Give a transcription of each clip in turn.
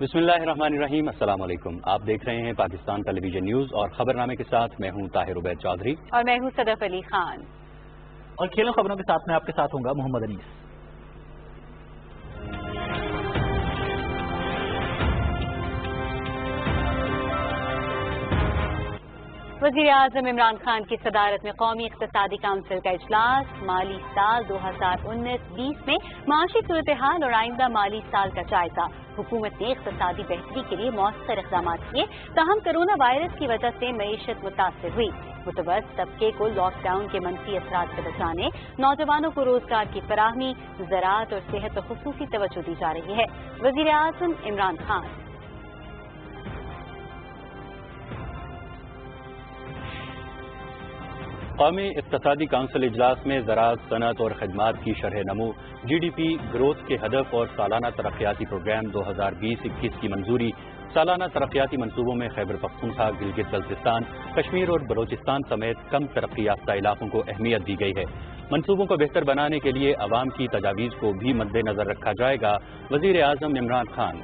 بسم اللہ الرحمن الرحیم، السلام علیکم۔ آپ دیکھ رہے ہیں پاکستان ٹیلی ویژن نیوز اور خبرنامے کے ساتھ میں ہوں طاہر عبید چودھری اور میں ہوں صدف علی خان، اور کھیلوں خبروں کے ساتھ میں آپ کے ساتھ ہوں گا محمد انیس۔ وزیر اعظم عمران خان کی صدارت میں قومی اقتصادی کونسل کا اجلاس، مالی سال 2019-20 میں معاشی صورتحال اور آئندہ مالی سال کا جائزہ۔ حکومت نے اقتصادی بہتری کے لیے مؤثر اقدامات کیے، تاہم کرونا وائرس کی وجہ سے معیشت متاثر ہوئی۔ متوسط طبقے کو لاک ڈاؤن کے منفی اثرات سے بچانے، نوجوانوں کو روزگار کی فراہمی، زراعت اور صحت پر خصوصی توجہ دی جا رہی ہے۔ وزیر اعظم عمران خان قومی اقتصادی کونسل اجلاس میں زراعت، صنعت اور خدمات کی شرح نمو، جی ڈی پی گروتھ کے ہدف اور سالانہ ترقیاتی پروگرام 2020-21 کی منظوری، سالانہ ترقیاتی منصوبوں میں خیبر پختونخوا، گلگت بلتستان، کشمیر اور بلوچستان سمیت کم ترقی یافتہ علاقوں کو اہمیت دی گئی ہے۔ منصوبوں کو بہتر بنانے کے لیے عوام کی تجاویز کو بھی مد نظر رکھا جائے گا۔ وزیر اعظم عمران خان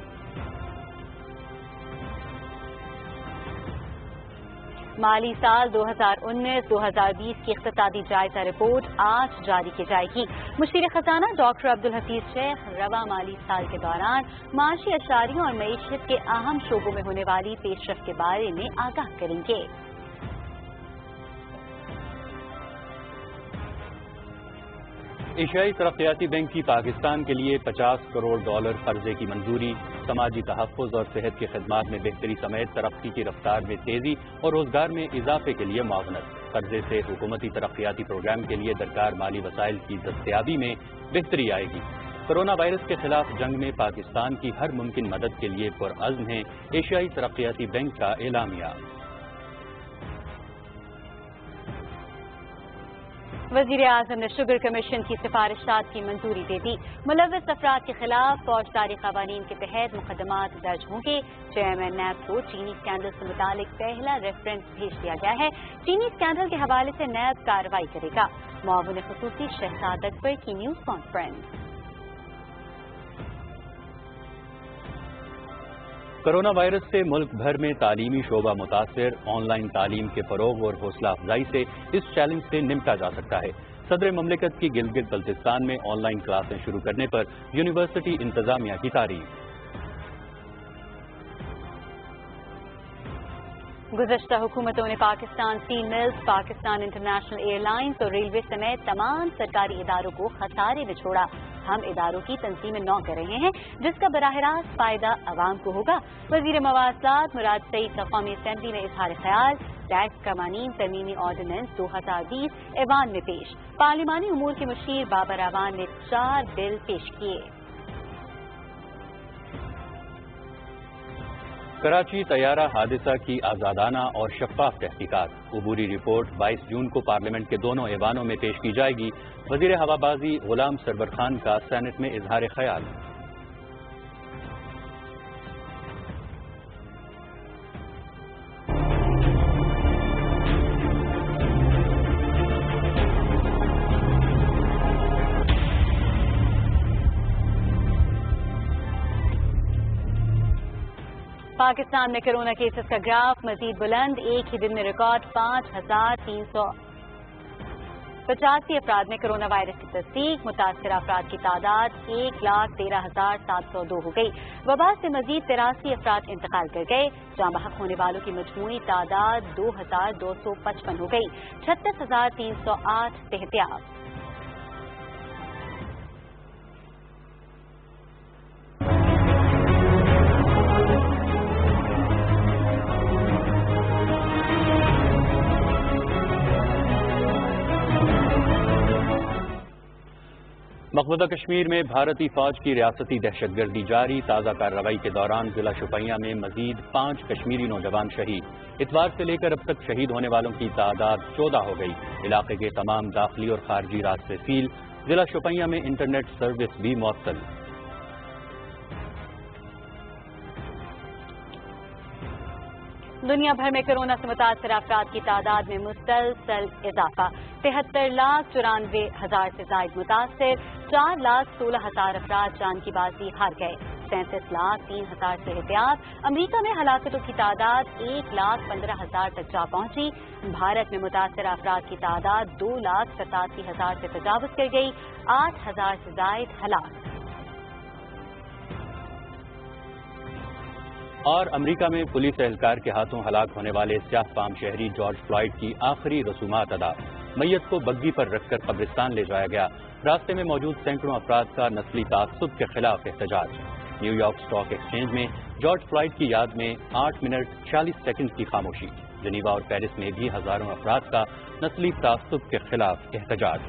مالی سال 2019-2020 کی اقتصادی جائزہ رپورٹ آج جاری کی جائے گی۔ مشیر خزانہ ڈاکٹر عبدالحفیظ شیخ رواں مالی سال کے دوران معاشی اشاریوں اور معیشت کے اہم شعبوں میں ہونے والی پیش رفت کے بارے میں آگاہ کریں گے۔ ایشیائی ترقیاتی بینک کی پاکستان کے لیے $50 کروڑ قرضے کی منظوری، سماجی تحفظ اور صحت کی خدمات میں بہتری سمیت ترقی کی رفتار میں تیزی اور روزگار میں اضافے کے لیے معاونت۔ قرضے سے حکومتی ترقیاتی پروگرام کے لیے درکار مالی وسائل کی دستیابی میں بہتری آئے گی۔ کرونا وائرس کے خلاف جنگ میں پاکستان کی ہر ممکن مدد کے لیے پرعزم ہے ایشیائی ترقیاتی بینک کا اعلامیہ۔ وزیر اعظم نے شوگر کمیشن کی سفارشات کی منظوری دے دی۔ ملوث افراد کے خلاف فوجداری قوانین کے تحت مقدمات درج ہوں گے۔ چیئرمین نیب کو چینی اسکینڈل سے متعلق پہلا ریفرنس بھیج دیا گیا ہے۔ چینی اسکینڈل کے حوالے سے نیب کارروائی کرے گا۔ معاون خصوصی شہزاد اکبر کی نیوز کانفرنس۔ کرونا وائرس سے ملک بھر میں تعلیمی شعبہ متاثر، آن لائن تعلیم کے فروغ اور حوصلہ افزائی سے اس چیلنج سے نمٹا جا سکتا ہے۔ صدر مملکت کی گلگت بلتستان میں آن لائن کلاسیں شروع کرنے پر یونیورسٹی انتظامیہ کی تعریف۔ گزشتہ حکومتوں نے Pakistan steel mills, Pakistan International ایئر لائنز اور ریلوے سمیت تمام سرکاری اداروں کو خسارے میں چھوڑا۔ ہم اداروں کی تنظیمیں نو کر رہے ہیں جس کا براہ راست فائدہ عوام کو ہوگا۔ وزیر مواصلات مراد سعید کا قومی اسمبلی میں اظہار خیال۔ ٹیکس قوانین ترمیمی آرڈیننس 2020 ایوان میں پیش۔ پارلیمانی امور کے مشیر بابر اعوان نے 4 بل پیش کیے۔ کراچی طیارہ حادثہ کی آزادانہ اور شفاف تحقیقات، عبوری رپورٹ 22 جون کو پارلیمنٹ کے دونوں ایوانوں میں پیش کی جائے گی۔ وزیر ہوابازی غلام سرور خان کا سینٹ میں اظہار خیال۔ پاکستان میں کرونا کیسز کا گراف مزید بلند، ایک ہی دن میں ریکارڈ 5385 افراد میں کرونا وائرس کی تصدیق، متاثرہ افراد کی تعداد 1,13,702 ہو گئی۔ وبا سے مزید 83 افراد انتقال کر گئے، جاں بحق ہونے والوں کی مجموعی تعداد 2,255 ہو گئی، 36,308 صحتیاب۔ مقبوضہ کشمیر میں بھارتی فوج کی ریاستی دہشت گردی جاری، تازہ کارروائی کے دوران ضلع شوپیاں میں مزید 5 کشمیری نوجوان شہید۔ اتوار سے لے کر اب تک شہید ہونے والوں کی تعداد 14 ہو گئی۔ علاقے کے تمام داخلی اور خارجی راستے سیل، ضلع شوپیاں میں انٹرنیٹ سروس بھی معطل۔ دنیا بھر میں کرونا سے متاثر افراد کی تعداد میں مسلسل اضافہ، 73,94,000 سے زائد متاثر، 4,16,000 افراد جان کی بازی ہار گئے۔ 37,03,000 से एहतियात। अमरीका में हलाकतों की तादाद 1,15,000 तक जा पहुंची। भारत में मुतासर अफराद की तादाद 2,87,000 से तजावुज कर गई। 8,000 से जायद हलाक। और अमरीका में पुलिस एहलकार के हाथों हलाक होने वाले स्याह फाम शहरी जॉर्ज फ्लॉयड की आखिरी रसूमात अदा। मैयत को बग्गी पर रखकर कब्रिस्तान ले जाया गया। रास्ते में मौजूद सैकड़ों अफराद का नस्ली तासुब के खिलाफ एहतजाज। न्यूयॉर्क स्टॉक एक्सचेंज में जॉर्ज फ्लॉयड की याद में 8 मिनट 40 सेकंड की खामोशी। जनीवा और पेरिस में भी हजारों अफराद का नस्ली तासुब के खिलाफ एहतजाज।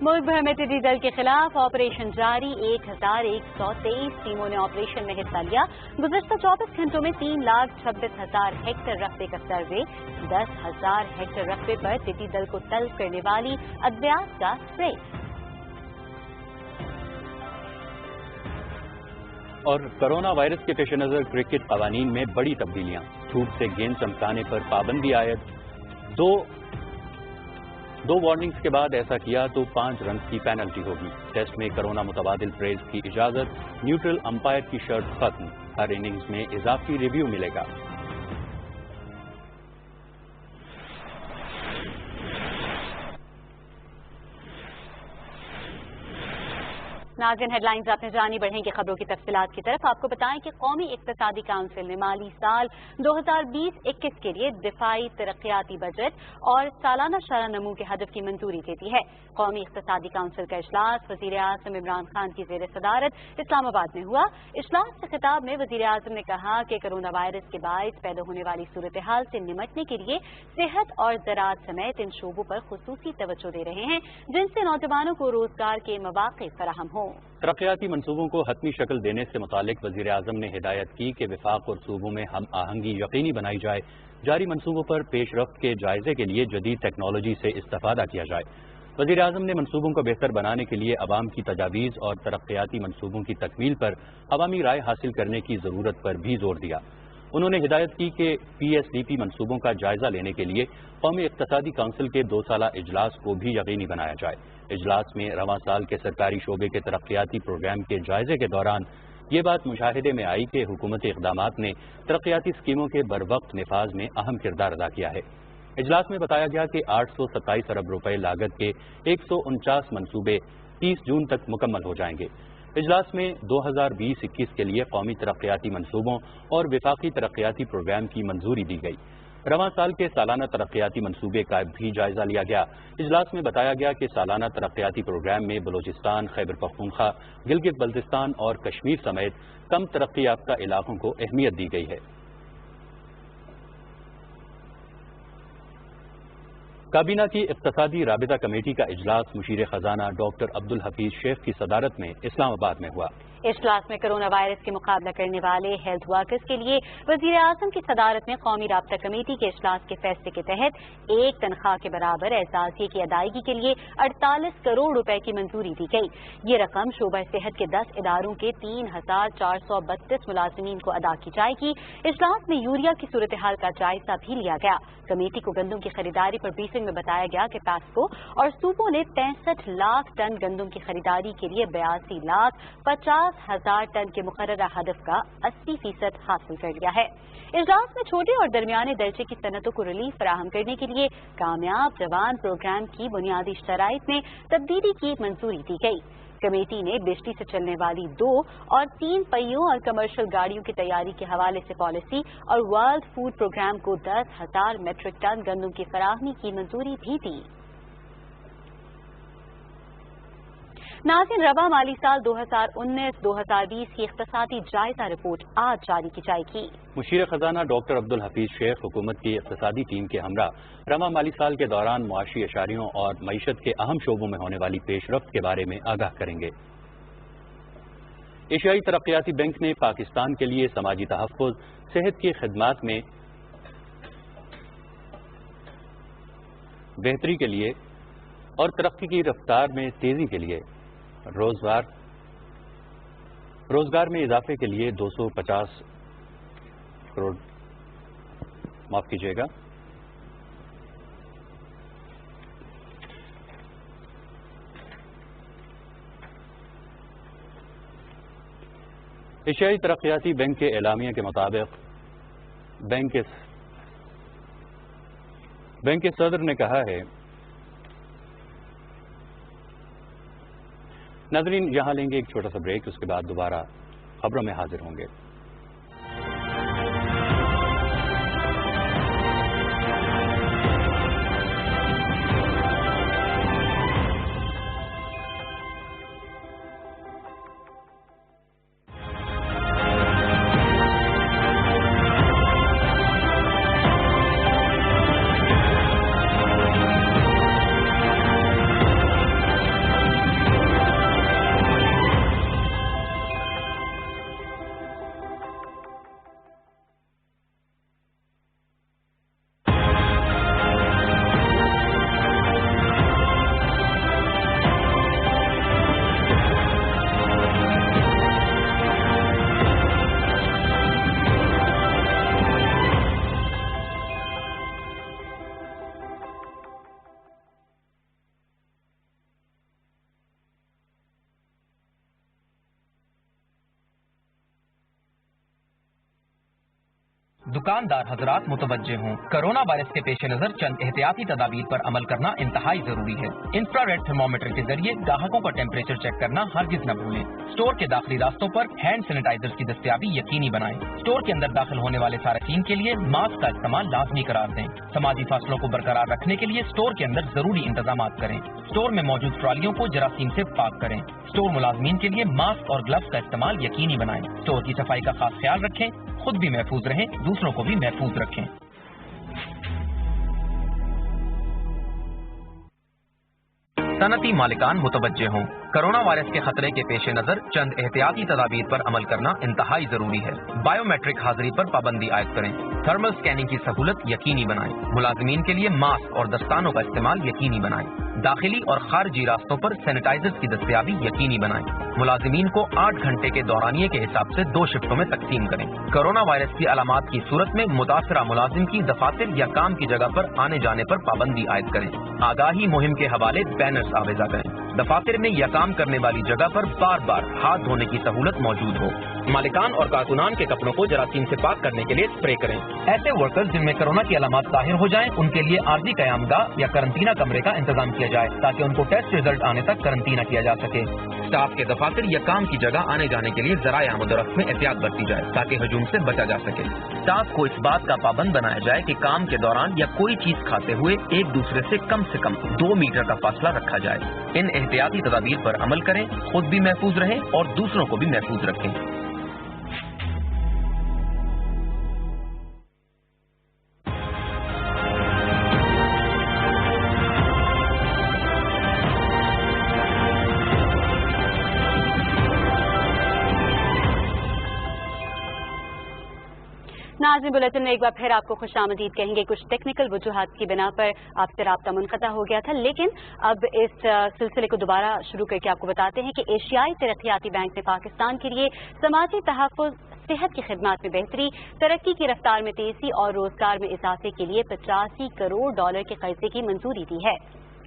मुल्क भर में टिड्डी दल के खिलाफ ऑपरेशन जारी। 1,123 टीमों ने ऑपरेशन में हिस्सा लिया। गुज़श्ता 24 घंटों में 3,26,000 हेक्टेयर रकबे का सर्वे। 10,000 हेक्टेयर रकबे पर टिड्डी दल को तल्फ करने वाली अद्वियात का स्प्रे। और कोरोना वायरस के पेश नजर क्रिकेट कवानीन में बड़ी तब्दीलियां। धूप से गेंद चमकाने पर पाबंदी आयद। दो वार्निंग्स के बाद ऐसा किया तो 5 रन की पेनल्टी होगी। टेस्ट में कोरोना मुतबादिल फ्रेज की इजाजत। न्यूट्रल अंपायर की शर्त खत्म। हर इनिंग्स में इजाफी रिव्यू मिलेगा। नाज़रीन, हेडलाइंस आपने जानी। बढ़ेंगे खबरों की तफसीलात की तरफ। आपको बताएं कि कौमी इक्तिसादी काउंसिल ने माली साल 2020-21 के लिए दिफाई तरक्याती बजट और सालाना शरह नमू के हदफ की मंजूरी दे दी है। कौमी इक्तिसादी काउंसिल का इजलास वज़ीर आज़म इमरान खान की ज़ेर सदारत इस्लामाबाद में हुआ। इजलास से खिताब में वज़ीर आज़म ने कहा कि कोरोना वायरस के बायस पैदा होने वाली सूरत हाल से निमटने के लिए सेहत और ज़राअत समेत इन शोबों पर खुसूसी तवज्जो दे रहे हैं, जिनसे नौजवानों को रोजगार के मौक़े फराहम हों। तरक्याती मंसूबों को हतमी शक्ल देने से मुतालिक वज़ीर आज़म ने हिदायत की कि विफाक और सूबों में हम आहंगी यकीनी बनाई जाए। जारी मंसूबों पर पेशरफ्त के जायजे के लिए जदीद टेक्नोलॉजी से इस्तेफादा किया जाए। वज़ीर आज़म ने मंसूबों को बेहतर बनाने के लिए अवाम की तजावीज़ और तरक्याती मंसूबों की तकमील पर अवामी राय हासिल करने की ज़रूरत पर भी जोर दिया। उन्होंने हिदायत की कि PSDP मंसूबों का जायजा लेने के लिए कौमी इक्तिसादी काउंसिल के 2 साला इजलास को भी यकीनी बनाया जाए। इजलास में रवां साल के सरकारी शोबे के तरक्याती प्रोग्राम के जायजे के दौरान ये बात मुशाहिदे में आई कि हुकूमती इक़दामात ने तरक्याती स्कीमों के बरवक्त निफाज में अहम किरदार अदा किया है। इजलास में बताया गया कि 827 अरब रुपए लागत के 149 मनसूबे 30 जून तक मुकम्मल हो जाएंगे। इजलास में 2020-21 के लिए कौमी तरक्याती मनसूबों और विफाकी तरक्याती प्रोग्राम की मंजूरी दी गई। रवां साल के सालाना तरक्याती मंसूबे का भी जायजा लिया गया। इजलास में बताया गया कि सालाना तरक्याती प्रोग्राम में बलोचिस्तान, खैबर पख्तूनख्वा, गिलगित बल्तिस्तान और कश्मीर समेत कम तरक्की याफ्ता इलाकों को अहमियत दी गई है। काबीना की इक्तिसादी राबिता कमेटी का इजलास मुशीर खजाना डॉक्टर अब्दुल हफीज शेख की सदारत में इस्लामाबाद में हुआ। इजलास में कोरोना वायरस के मुकाबला करने वाले हेल्थ वर्कर्स के लिए वज़ीर आज़म की सदारत में कौमी राब्ता कमेटी के इजलास के फैसले के तहत एक तनख्वाह के बराबर एहसासिये की अदायगी के लिए 48 करोड़ रुपए की मंजूरी दी गई। ये रकम शोबा सेहत के 10 इदारों के 3,432 मुलाजिमीन को अदा की जाएगी। इजलास में यूरिया की सूरत हाल का जायजा भी लिया गया। कमेटी को गंदम की खरीदारी पर ब्रीफिंग में बताया गया कि पैस्को और सूबों ने 65 लाख टन गंदम की खरीदारी के लिए 82,50,000 टन के मुकर्ररा हदफ का 80% हासिल कर लिया है। इजलास में छोटे और दरमियाने दर्जे की सनतों को रिलीफ फराहम करने के लिए कामयाब जवान प्रोग्राम की बुनियादी शराइत में तब्दीली की मंजूरी दी गई। कमेटी ने बिजली से चलने वाली 2 और 3 पहियों और कमर्शियल गाड़ियों की तैयारी के हवाले से पॉलिसी और वर्ल्ड फूड प्रोग्राम को 10,000 मेट्रिक टन गंदम की फराहमी की मंजूरी भी दी। नाज़रीन, रवा माली साल 2019-2020 की इख्तिसादी जायजा रिपोर्ट आज जारी की जाएगी। मुशीर खजाना डॉक्टर अब्दुल हफीज शेख हुकूमत की इख्तिसादी टीम के हमरा रवा माली साल के दौरान मुआशी अशारियों और मईशत के अहम शोबों में होने वाली पेशरफ्त के बारे में आगाह करेंगे। एशियाई तरक्याती बैंक ने पाकिस्तान के लिए समाजी तहफ़्फ़ुज़, सेहत की खिदमात में बेहतरी के लिए और तरक्की की रफ्तार में तेजी के लिए روزگار میں اضافے کے لیے 250 کروڑ معاف کیجیے گا ایشیائی ترقیاتی بینک کے اعلامیہ کے مطابق بینک کے صدر نے کہا ہے ناظرین یہاں لیں گے ایک چھوٹا سا بریک، اس کے بعد دوبارہ خبروں میں حاضر ہوں گے۔ دکاندار حضرات متوجہ ہوں، کرونا وائرس کے پیش نظر چند احتیاطی تدابیر پر عمل کرنا انتہائی ضروری ہے۔ انفراریڈ تھرمومیٹر کے ذریعے گاہکوں کا ٹیمپریچر چیک کرنا ہرگز نہ بھولیں۔ اسٹور کے داخلی راستوں پر ہینڈ سینیٹائزر کی دستیابی یقینی بنائیں۔ اسٹور کے اندر داخل ہونے والے صارفین کے لیے ماسک کا استعمال لازمی قرار دیں۔ سماجی فاصلوں کو برقرار رکھنے کے لیے اسٹور کے اندر ضروری انتظامات کریں۔ اسٹور میں موجود ٹرالیوں کو جراثیم سے پاک کریں۔ اسٹور ملازمین کے لیے ماسک اور گلوز کا استعمال یقینی بنائیں۔ اسٹور کی صفائی کا خاص خیال رکھیں، خود بھی محفوظ رہیں، دوسروں کو بھی محفوظ رکھیں۔ صنعتی مالکان متوجہ ہوں، کرونا وائرس کے خطرے کے پیش نظر چند احتیاطی تدابیر پر عمل کرنا انتہائی ضروری ہے۔ بائیو میٹرک حاضری پر پابندی عائد کریں، تھرمل اسکیننگ کی سہولت یقینی بنائیں، ملازمین کے لیے ماسک اور دستانوں کا استعمال یقینی بنائیں، داخلی اور خارجی راستوں پر سینیٹائزر کی دستیابی یقینی بنائیں، ملازمین کو 8 گھنٹے کے دورانیے کے حساب سے 2 شفٹوں میں تقسیم کریں۔ کرونا وائرس کی علامات کی صورت میں متاثرہ ملازم کی دفاتر یا کام کی جگہ پر آنے جانے پر پابندی عائد کریں۔ آگاہی مہم کے حوالے بینرز آویزاں کریں۔ دفاتر میں یا کام کرنے والی جگہ پر بار بار ہاتھ دھونے کی سہولت موجود ہو۔ مالکان اور کارکنان کے کپڑوں کو جراثیم سے پاک کرنے کے لیے اسپرے کریں۔ ایسے ورکرز جن میں کرونا کی علامات ظاہر ہو جائیں ان کے لیے عارضی قیام گاہ یا قرنطینہ کمرے کا انتظام کیا جائے تاکہ ان کو ٹیسٹ ریزلٹ آنے تک قرنطینہ کیا جا سکے۔ اسٹاف کے دفاتر یا کام کی جگہ آنے جانے کے لیے ذرائع آمد و رفت میں احتیاط برتی جائے تاکہ ہجوم سے بچا جا سکے۔ اسٹاف کو اس بات کا پابند بنایا جائے کہ کام کے دوران یا کوئی چیز کھاتے ہوئے ایک دوسرے سے کم 2 میٹر کا فاصلہ رکھا جائے۔ ان احتیاطی تدابیر پر عمل کریں، خود بھی محفوظ رہیں اور دوسروں کو بھی محفوظ رکھیں۔ ناظرین، بلیٹن میں ایک بار پھر آپ کو خوش آمدید کہیں گے۔ کچھ ٹیکنیکل وجوہات کی بنا پر آپ سے رابطہ منقطع ہو گیا تھا، لیکن اب اس سلسلے کو دوبارہ شروع کر کے آپ کو بتاتے ہیں کہ ایشیائی ترقیاتی بینک نے پاکستان کے لیے سماجی تحفظ، صحت کی خدمات میں بہتری، ترقی کی رفتار میں تیزی اور روزگار میں اضافے کے لیے $85 کروڑ کے قرضے کی منظوری دی ہے۔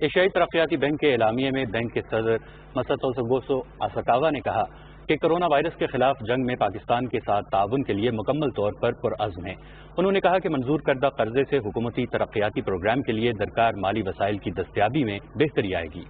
ایشیائی ترقیاتی بینک کے اعلامیے میں بینک کے صدر مسعود اوسوگوسو اساکاوا نے کہا کہ کرونا وائرس کے خلاف جنگ میں پاکستان کے ساتھ تعاون کے لیے مکمل طور پر پرعزم ہے۔ انہوں نے کہا کہ منظور کردہ قرضے سے حکومتی ترقیاتی پروگرام کے لیے درکار مالی وسائل کی دستیابی میں بہتری آئے گی۔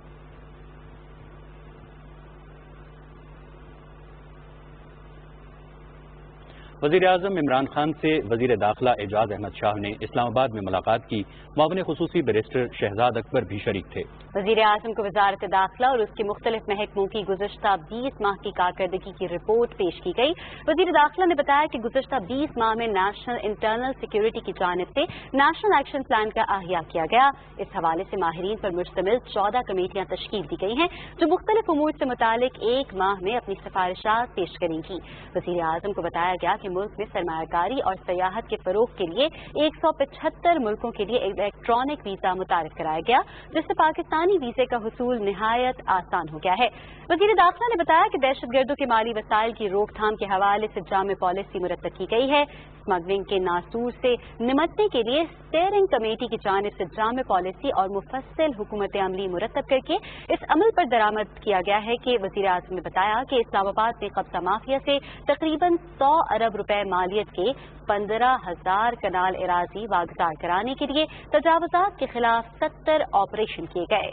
وزیر اعظم عمران خان سے وزیر داخلہ اعجاز احمد شاہ نے اسلام آباد میں ملاقات کی۔ معاون خصوصی بیرسٹر شہزاد اکبر بھی شریک تھے۔ وزیر اعظم کو وزارت داخلہ اور اس کے مختلف محکموں کی گزشتہ 20 ماہ کی کارکردگی کی رپورٹ پیش کی گئی۔ وزیر داخلہ نے بتایا کہ گزشتہ 20 ماہ میں نیشنل انٹرنل سیکیورٹی کی جانب سے نیشنل ایکشن پلان کا احیاء کیا گیا۔ اس حوالے سے ماہرین پر مشتمل 14 کمیٹیاں تشکیل دی گئی ہیں جو مختلف امور سے متعلق 1 ماہ میں اپنی سفارشات پیش کریں گی۔ وزیر اعظم کو بتایا گیا کہ मुल्क में सरमायाकारी और सयाहत के फरोग के लिए 175 मुल्कों के लिए इलेक्ट्रॉनिक वीजा मुतारिफ कराया गया, जिससे पाकिस्तानी वीजे का हुसूल निहायत आसान हो गया है। वज़ीर दाखिला ने बताया कि दहशतगर्दों के माली वसाइल की रोकथाम के हवाले से जामे पॉलिसी मुरतब की गई है। स्मगलिंग के नासूर से निमटने के लिए स्टीयरिंग कमेटी की जानिब से जामे पॉलिसी और मुफस्सिल हुकूमत अमली मुरतब करके इस अमल पर दरामद किया गया है कि वज़ीर आज़म ने बताया कि इस्लामाबाद में कब्जा माफिया से तकरीबन 100 अरब रुपए मालियत के 15,000 कनाल एराजी वागजार कराने के लिए तजावुज़ात के खिलाफ 70 ऑपरेशन किए गए।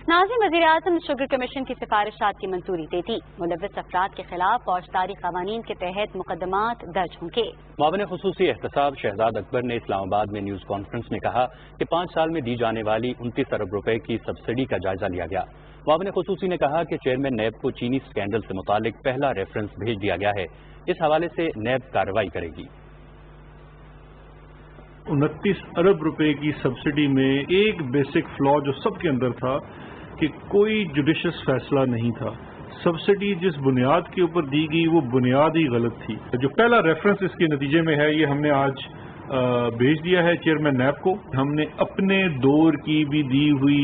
नाज़िम, वज़ीर-ए-आज़म ने शुगर कमीशन की सिफारिशात की मंजूरी दे दी। मुलव्वस अफराद के खिलाफ फौजदारी कवानीन के तहत मुकदमात दर्ज होंगे। मामले खुसूसी एहतसाब शहजाद अकबर ने इस्लामाबाद में न्यूज कॉन्फ्रेंस में कहा कि 5 साल में दी जाने वाली 29 अरब रुपए की सब्सिडी का जायजा लिया गया। मामले खुसूसी ने कहा कि चेयरमैन नैब को चीनी स्कैंडल से मुतालिक पहला रेफरेंस भेज दिया गया है। इस हवाले से नैब कार्रवाई करेगी। 29 अरब रुपए की सब्सिडी में एक बेसिक फ्लॉ जो सबके अंदर था कि कोई जुडिशियस फैसला नहीं था। सब्सिडी जिस बुनियाद के ऊपर दी गई वो बुनियाद ही गलत थी। जो पहला रेफरेंस इसके नतीजे में है ये हमने आज भेज दिया है चेयरमैन नैब को। हमने अपने दौर की भी दी हुई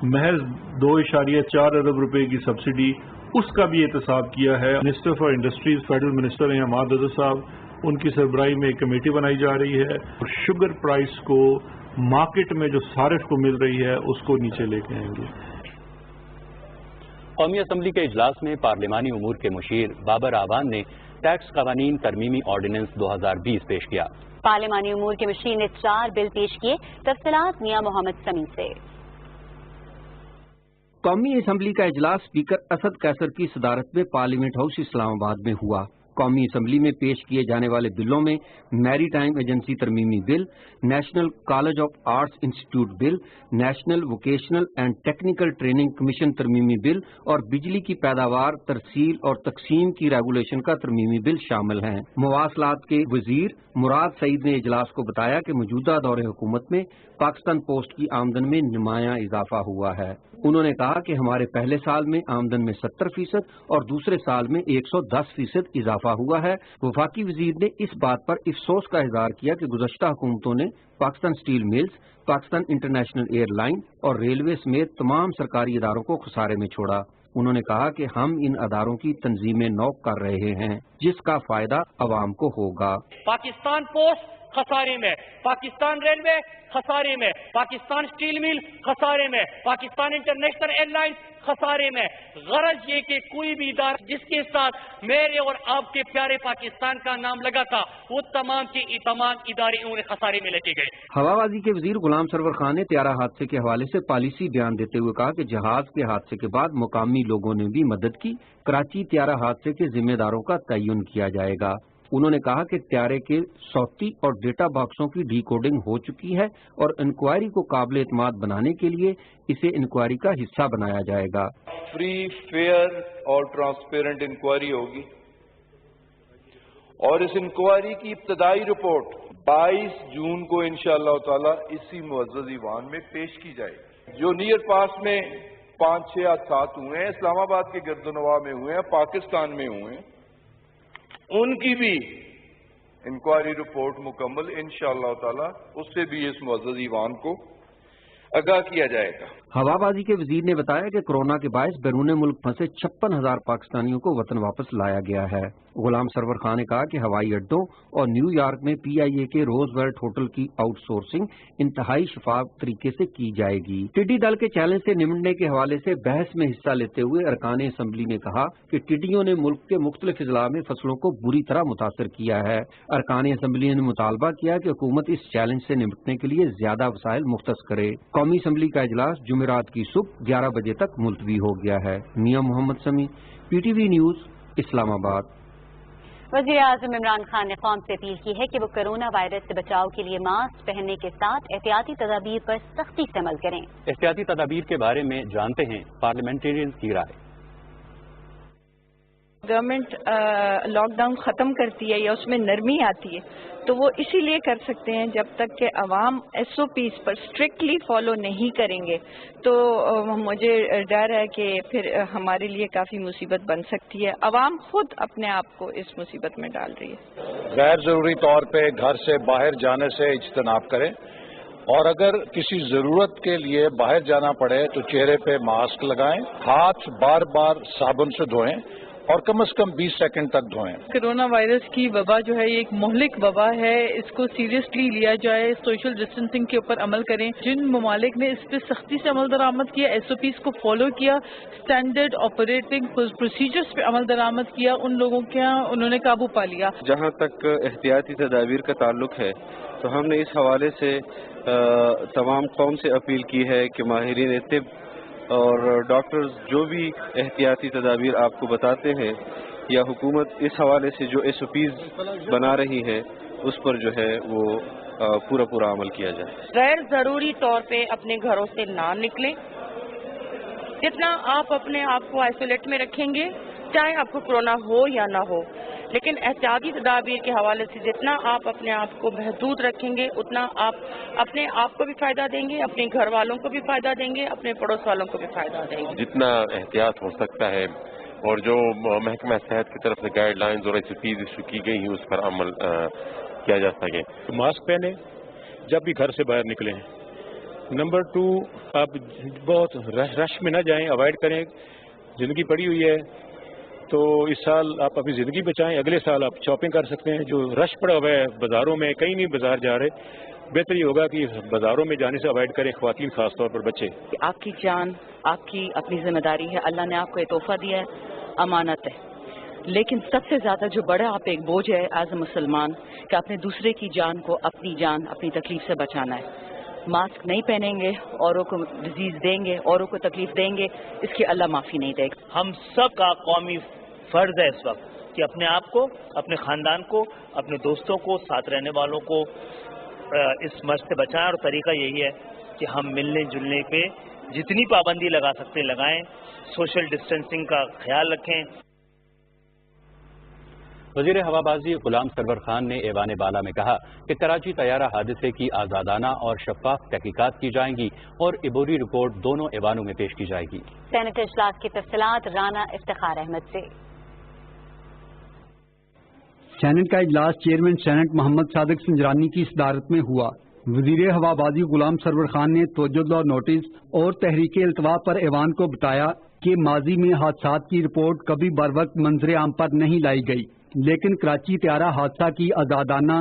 महज 2.4 अरब रुपए की सब्सिडी उसका भी एहतसाब किया है। Minister for industries federal minister हैं हमाद अजहर साहब, उनकी सरबराही में एक कमेटी बनाई जा रही है और शुगर प्राइस को मार्केट में जो सारिफ को मिल रही है उसको नीचे लेके आएंगे। कौमी असम्बली के इजलास में पार्लिमानी उमूर के मुशीर बाबर आवान ने टैक्स कवानीन तरमीमी ऑर्डिनेंस 2020 पेश किया। पार्लिमानी उमूर के मुशीर ने 4 बिल पेश किए। तफसीलात मियां मोहम्मद समी से। कौमी असम्बली का इजलास स्पीकर असद कैसर की सदारत में पार्लियामेंट हाउस इस्लामाबाद में हुआ। कौमी असम्बली में पेश किए जाने वाले बिलों में मैरी टाइम एजेंसी तरमीमी bill, national college of arts institute bill, national vocational and technical training commission तरमीमी बिल और बिजली की पैदावार, तरसील और तकसीम की रेगुलेशन का तरमीमी बिल शामिल हैं। मवासलात के वजीर मुराद सईद ने इजलास को बताया कि मौजूदा दौरे हुकूमत में पाकिस्तान पोस्ट की आमदन में नुमायां इजाफा हुआ है। उन्होंने कहा कि हमारे पहले साल में आमदन में 70% और दूसरे साल में 110% इजाफा हुआ है। वफाकी वजीर ने इस बात पर अफसोस का इजहार किया कि गुज़श्ता हुकूमतों ने Pakistan steel mills, Pakistan international airline और रेलवे समेत तमाम सरकारी इदारों को खसारे में छोड़ा। उन्होंने कहा कि हम इन अदारों की तंजीमें नौ कर रहे हैं जिसका फायदा अवाम को होगा। पाकिस्तान पोस्ट खसारे में, पाकिस्तान रेलवे खसारे में, पाकिस्तान स्टील मिल खसारे में, पाकिस्तान इंटरनेशनल एयरलाइंस खसारे में। गरज ये कि कोई भी इदारा जिसके साथ मेरे और आपके प्यारे पाकिस्तान का नाम लगा था वो तमाम के तमाम इदारे उन्हें खसारे में लेके गए। हवाबाजी के वजीर गुलाम सरवर खान ने त्यारा हादसे के हवाले से पॉलिसी बयान देते हुए कहा कि जहाज के हादसे के बाद मुकामी लोगों ने भी मदद की। कराची त्यारा हादसे के जिम्मेदारों का तयन किया जाएगा। उन्होंने कहा कि त्यारे के सौती और डेटा बॉक्सों की डिकोडिंग हो चुकी है और इंक्वायरी को काबिल एतमाद बनाने के लिए इसे इंक्वायरी का हिस्सा बनाया जाएगा। फ्री, फेयर और ट्रांसपेरेंट इंक्वायरी होगी और इस इंक्वायरी की इब्तदाई रिपोर्ट 22 जून को इंशाअल्लाह ताला इसी मुअज़्ज़ज़ ईवान में पेश की जाएगी। जो नियर पास में 5, 6 हादसात हुए हैं, इस्लामाबाद के गर्दनवा में हुए हैं, पाकिस्तान में हुए हैं, उनकी भी इंक्वायरी रिपोर्ट मुकम्मल इंशाअल्लाह ताला उससे भी इस मुअज़्ज़ज़ ईवान को आगाह किया जाएगा। हवाबाजी के वजीर ने बताया कि कोरोना के बायस बैरून मुल्क फंसे 56,000 पाकिस्तानियों को वतन वापस लाया गया है। गुलाम सरवर खान ने कहा कि हवाई अड्डों और न्यूयॉर्क में PIA के रोजवेल्ट होटल की आउटसोर्सिंग इंतहाई शफाफ तरीके से की जाएगी। टिड्डी दल के चैलेंज से निमटने के हवाले से बहस में हिस्सा लेते हुए अरकान असम्बली ने कहा कि टिड्डियों ने मुल्क के मुख्तलिफ अजला में फसलों को बुरी तरह मुतासर किया है। अरकान असम्बली ने मुतालबा किया कि हुकूमत इस चैलेंज से निमटने के लिए ज्यादा वसाइल मुख्तस करे। कौमी असम्बली का इजलास जुमेरात की सुबह 11 बजे तक मुलतवी हो गया है। मियां मोहम्मद समी, PTV न्यूज, इस्लामाबाद। वज़ीर-ए-आज़म इमरान खान ने कौम से अपील की है कि वो कोरोना वायरस से बचाव के लिए मास्क पहनने के साथ एहतियाती तदाबीर पर सख्ती से अमल करें। एहतियाती तदाबीर के बारे में जानते हैं पार्लियामेंटेरियंस की राय। گورنمنٹ لاک ڈاؤن ختم کرتی ہے یا اس میں نرمی آتی ہے تو وہ اسی لیے کر سکتے ہیں جب تک کہ عوام ایس او پیز پر اسٹرکٹلی فالو نہیں کریں گے تو مجھے ڈر ہے کہ پھر ہمارے لیے کافی مصیبت بن سکتی ہے. عوام خود اپنے آپ کو اس مصیبت میں ڈال رہی ہے. غیر ضروری طور پہ گھر سے باہر جانے سے اجتناب کریں اور اگر کسی ضرورت کے لیے باہر جانا پڑے تو چہرے پہ ماسک لگائیں, ہاتھ بار بار صابن سے دھوئیں اور کم از کم 20 سیکنڈ تک دھوئیں. کرونا وائرس کی وبا جو ہے یہ ایک مہلک وبا ہے, اس کو سیریسلی لیا جائے, سوشل ڈسٹینسنگ کے اوپر عمل کریں. جن ممالک نے اس پہ سختی سے عمل درآمد کیا, ایس او پیز کو فالو کیا, اسٹینڈرڈ آپریٹنگ پروسیجرز پہ عمل درآمد کیا, ان لوگوں کے انہوں نے قابو پا لیا. جہاں تک احتیاطی تدابیر کا تعلق ہے تو ہم نے اس حوالے سے تمام قوم سے اپیل کی ہے کہ ماہرین طب اور ڈاکٹرز جو بھی احتیاطی تدابیر آپ کو بتاتے ہیں یا حکومت اس حوالے سے جو ایس او پیز بنا رہی ہے اس پر جو ہے وہ پورا عمل کیا جائے. غیر ضروری طور پہ اپنے گھروں سے نہ نکلیں. جتنا آپ اپنے آپ کو آئسولیٹ میں رکھیں گے چاہے آپ کو کورونا ہو یا نہ ہو, لیکن احتیاطی تدابیر کے حوالے سے جتنا آپ اپنے آپ کو محدود رکھیں گے اتنا آپ اپنے آپ کو بھی فائدہ دیں گے, اپنے گھر والوں کو بھی فائدہ دیں گے, اپنے پڑوس والوں کو بھی فائدہ دیں گے. جتنا احتیاط ہو سکتا ہے اور جو محکمہ صحت کی طرف سے گائیڈ لائنز اور ایسوپیز ایشو کی گئی ہیں اس پر عمل کیا جا سکے. ماسک پہنیں جب بھی گھر سے باہر نکلیں. نمبر 2, آپ بہت رش میں نہ جائیں, اوائڈ کریں. زندگی پڑی ہوئی ہے تو اس سال آپ اپنی زندگی بچائیں, اگلے سال آپ شاپنگ کر سکتے ہیں. جو رش پڑا ہوا ہے بازاروں میں, کہیں نہیں بازار جا رہے, بہتر یہ ہوگا کہ بازاروں میں جانے سے اوائڈ کریں, خواتین خاص طور پر بچے. آپ کی جان آپ کی اپنی ذمہ داری ہے, اللہ نے آپ کو یہ تحفہ دیا ہے, امانت ہے, لیکن سب سے زیادہ جو بڑا آپ ایک بوجھ ہے ایز اے مسلمان کہ اپنے دوسرے کی جان کو اپنی جان اپنی تکلیف سے بچانا ہے. ماسک نہیں پہنیں گے, اوروں کو ڈیزیز دیں گے, اوروں کو تکلیف دیں گے, اس کی اللہ معافی نہیں دے گا. ہم سب کا قومی فرض ہے اس وقت کہ اپنے آپ کو, اپنے خاندان کو, اپنے دوستوں کو, ساتھ رہنے والوں کو اس مرض سے بچائیں. اور طریقہ یہی ہے کہ ہم ملنے جلنے پہ جتنی پابندی لگا سکتے ہیں لگائیں, سوشل ڈسٹینسنگ کا خیال رکھیں. وزیر ہوابازی غلام سرور خان نے ایوان بالا میں کہا کہ کراچی طیارہ حادثے کی آزادانہ اور شفاف تحقیقات کی جائیں گی اور عبوری رپورٹ دونوں ایوانوں میں پیش کی جائے گی. سینٹ اجلاس کی تفصیلات رانا افتخار احمد سے. سینٹ کا اجلاس چیئرمین سینٹ محمد صادق سنجرانی کی صدارت میں ہوا. وزیر ہوابازی غلام سرور خان نے توجہ اور نوٹس اور تحریک التوا پر ایوان کو بتایا کہ ماضی میں حادثات کی رپورٹ کبھی بر وقت منظر عام پر نہیں لائی گئی, لیکن کراچی طیارہ حادثہ کی آزادانہ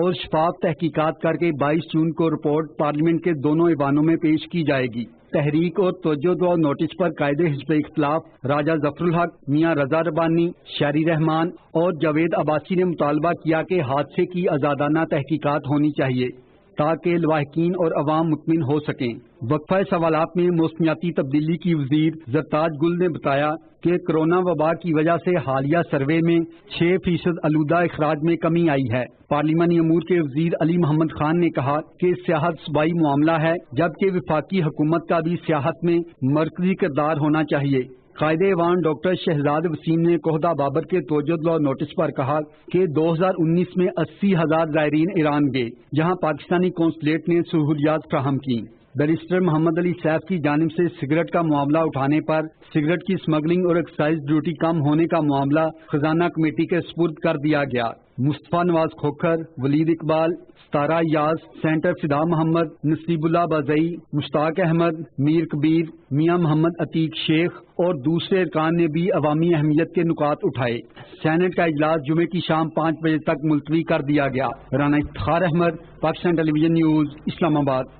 اور شفاف تحقیقات کر کے 22 جون کو رپورٹ پارلیمنٹ کے دونوں ایوانوں میں پیش کی جائے گی. تحریک اور توجہ اور نوٹس پر قائد حزب اختلاف راجہ ظفر الحق, میاں رضا ربانی, شہری رحمان اور جاوید عباسی نے مطالبہ کیا کہ حادثے کی آزادانہ تحقیقات ہونی چاہیے تاکہ لواحقین اور عوام مطمئن ہو سکیں. وقفہ سوالات میں موسمیاتی تبدیلی کی وزیر زرتاج گل نے بتایا کہ کرونا وبا کی وجہ سے حالیہ سروے میں 6% آلودہ اخراج میں کمی آئی ہے. پارلیمانی امور کے وزیر علی محمد خان نے کہا کہ سیاحت صوبائی معاملہ ہے, جبکہ وفاقی حکومت کا بھی سیاحت میں مرکزی کردار ہونا چاہیے. قائد ایوان ڈاکٹر شہزاد وسیم نے کوہدہ بابر کے توجہ اور نوٹس پر کہا کہ 2019 میں 80,000 زائرین ایران گئے, جہاں پاکستانی قونصلیٹ نے سہولیات فراہم کی. بیرسٹر محمد علی سیف کی جانب سے سگریٹ کا معاملہ اٹھانے پر سگریٹ کی اسمگلنگ اور ایکسائز ڈیوٹی کم ہونے کا معاملہ خزانہ کمیٹی کے سپرد کر دیا گیا. مصطفیٰ نواز کھوکھر, ولید اقبال, ستارہ یاز, سینٹر فدا محمد, نصیب اللہ بازئی, مشتاق احمد, میر کبیر, میاں محمد عتیق شیخ اور دوسرے ارکان نے بھی عوامی اہمیت کے نکات اٹھائے. سینٹ کا اجلاس جمعے کی شام 5 بجے تک ملتوی کر دیا گیا. رانا افتخار احمد, پاکستان ٹیلی ویژن نیوز, اسلام آباد.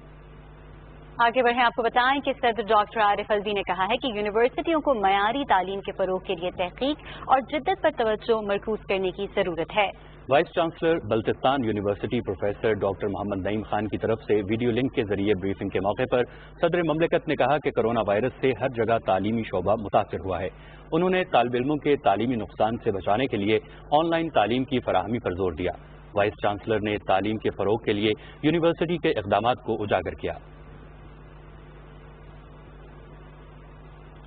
آگے بڑھیں, آپ کو بتائیں کہ صدر ڈاکٹر عارف الوی نے کہا ہے کہ یونیورسٹیوں کو معیاری تعلیم کے فروغ کے لیے تحقیق اور جدت پر توجہ مرکوز کرنے کی ضرورت ہے. Vice chancellor Baltistan university professor doctor Muhammad Naeem Khan کی طرف سے ویڈیو لنک کے ذریعے بریفنگ کے موقع پر صدر مملکت نے کہا کہ کرونا وائرس سے ہر جگہ تعلیمی شعبہ متاثر ہوا ہے. انہوں نے طالب علموں کے تعلیمی نقصان سے بچانے کے لیے آن لائن تعلیم کی فراہمی پر زور دیا. وائس چانسلر نے تعلیم کے فروغ کے لیے یونیورسٹی کے اقدامات کو اجاگر کیا.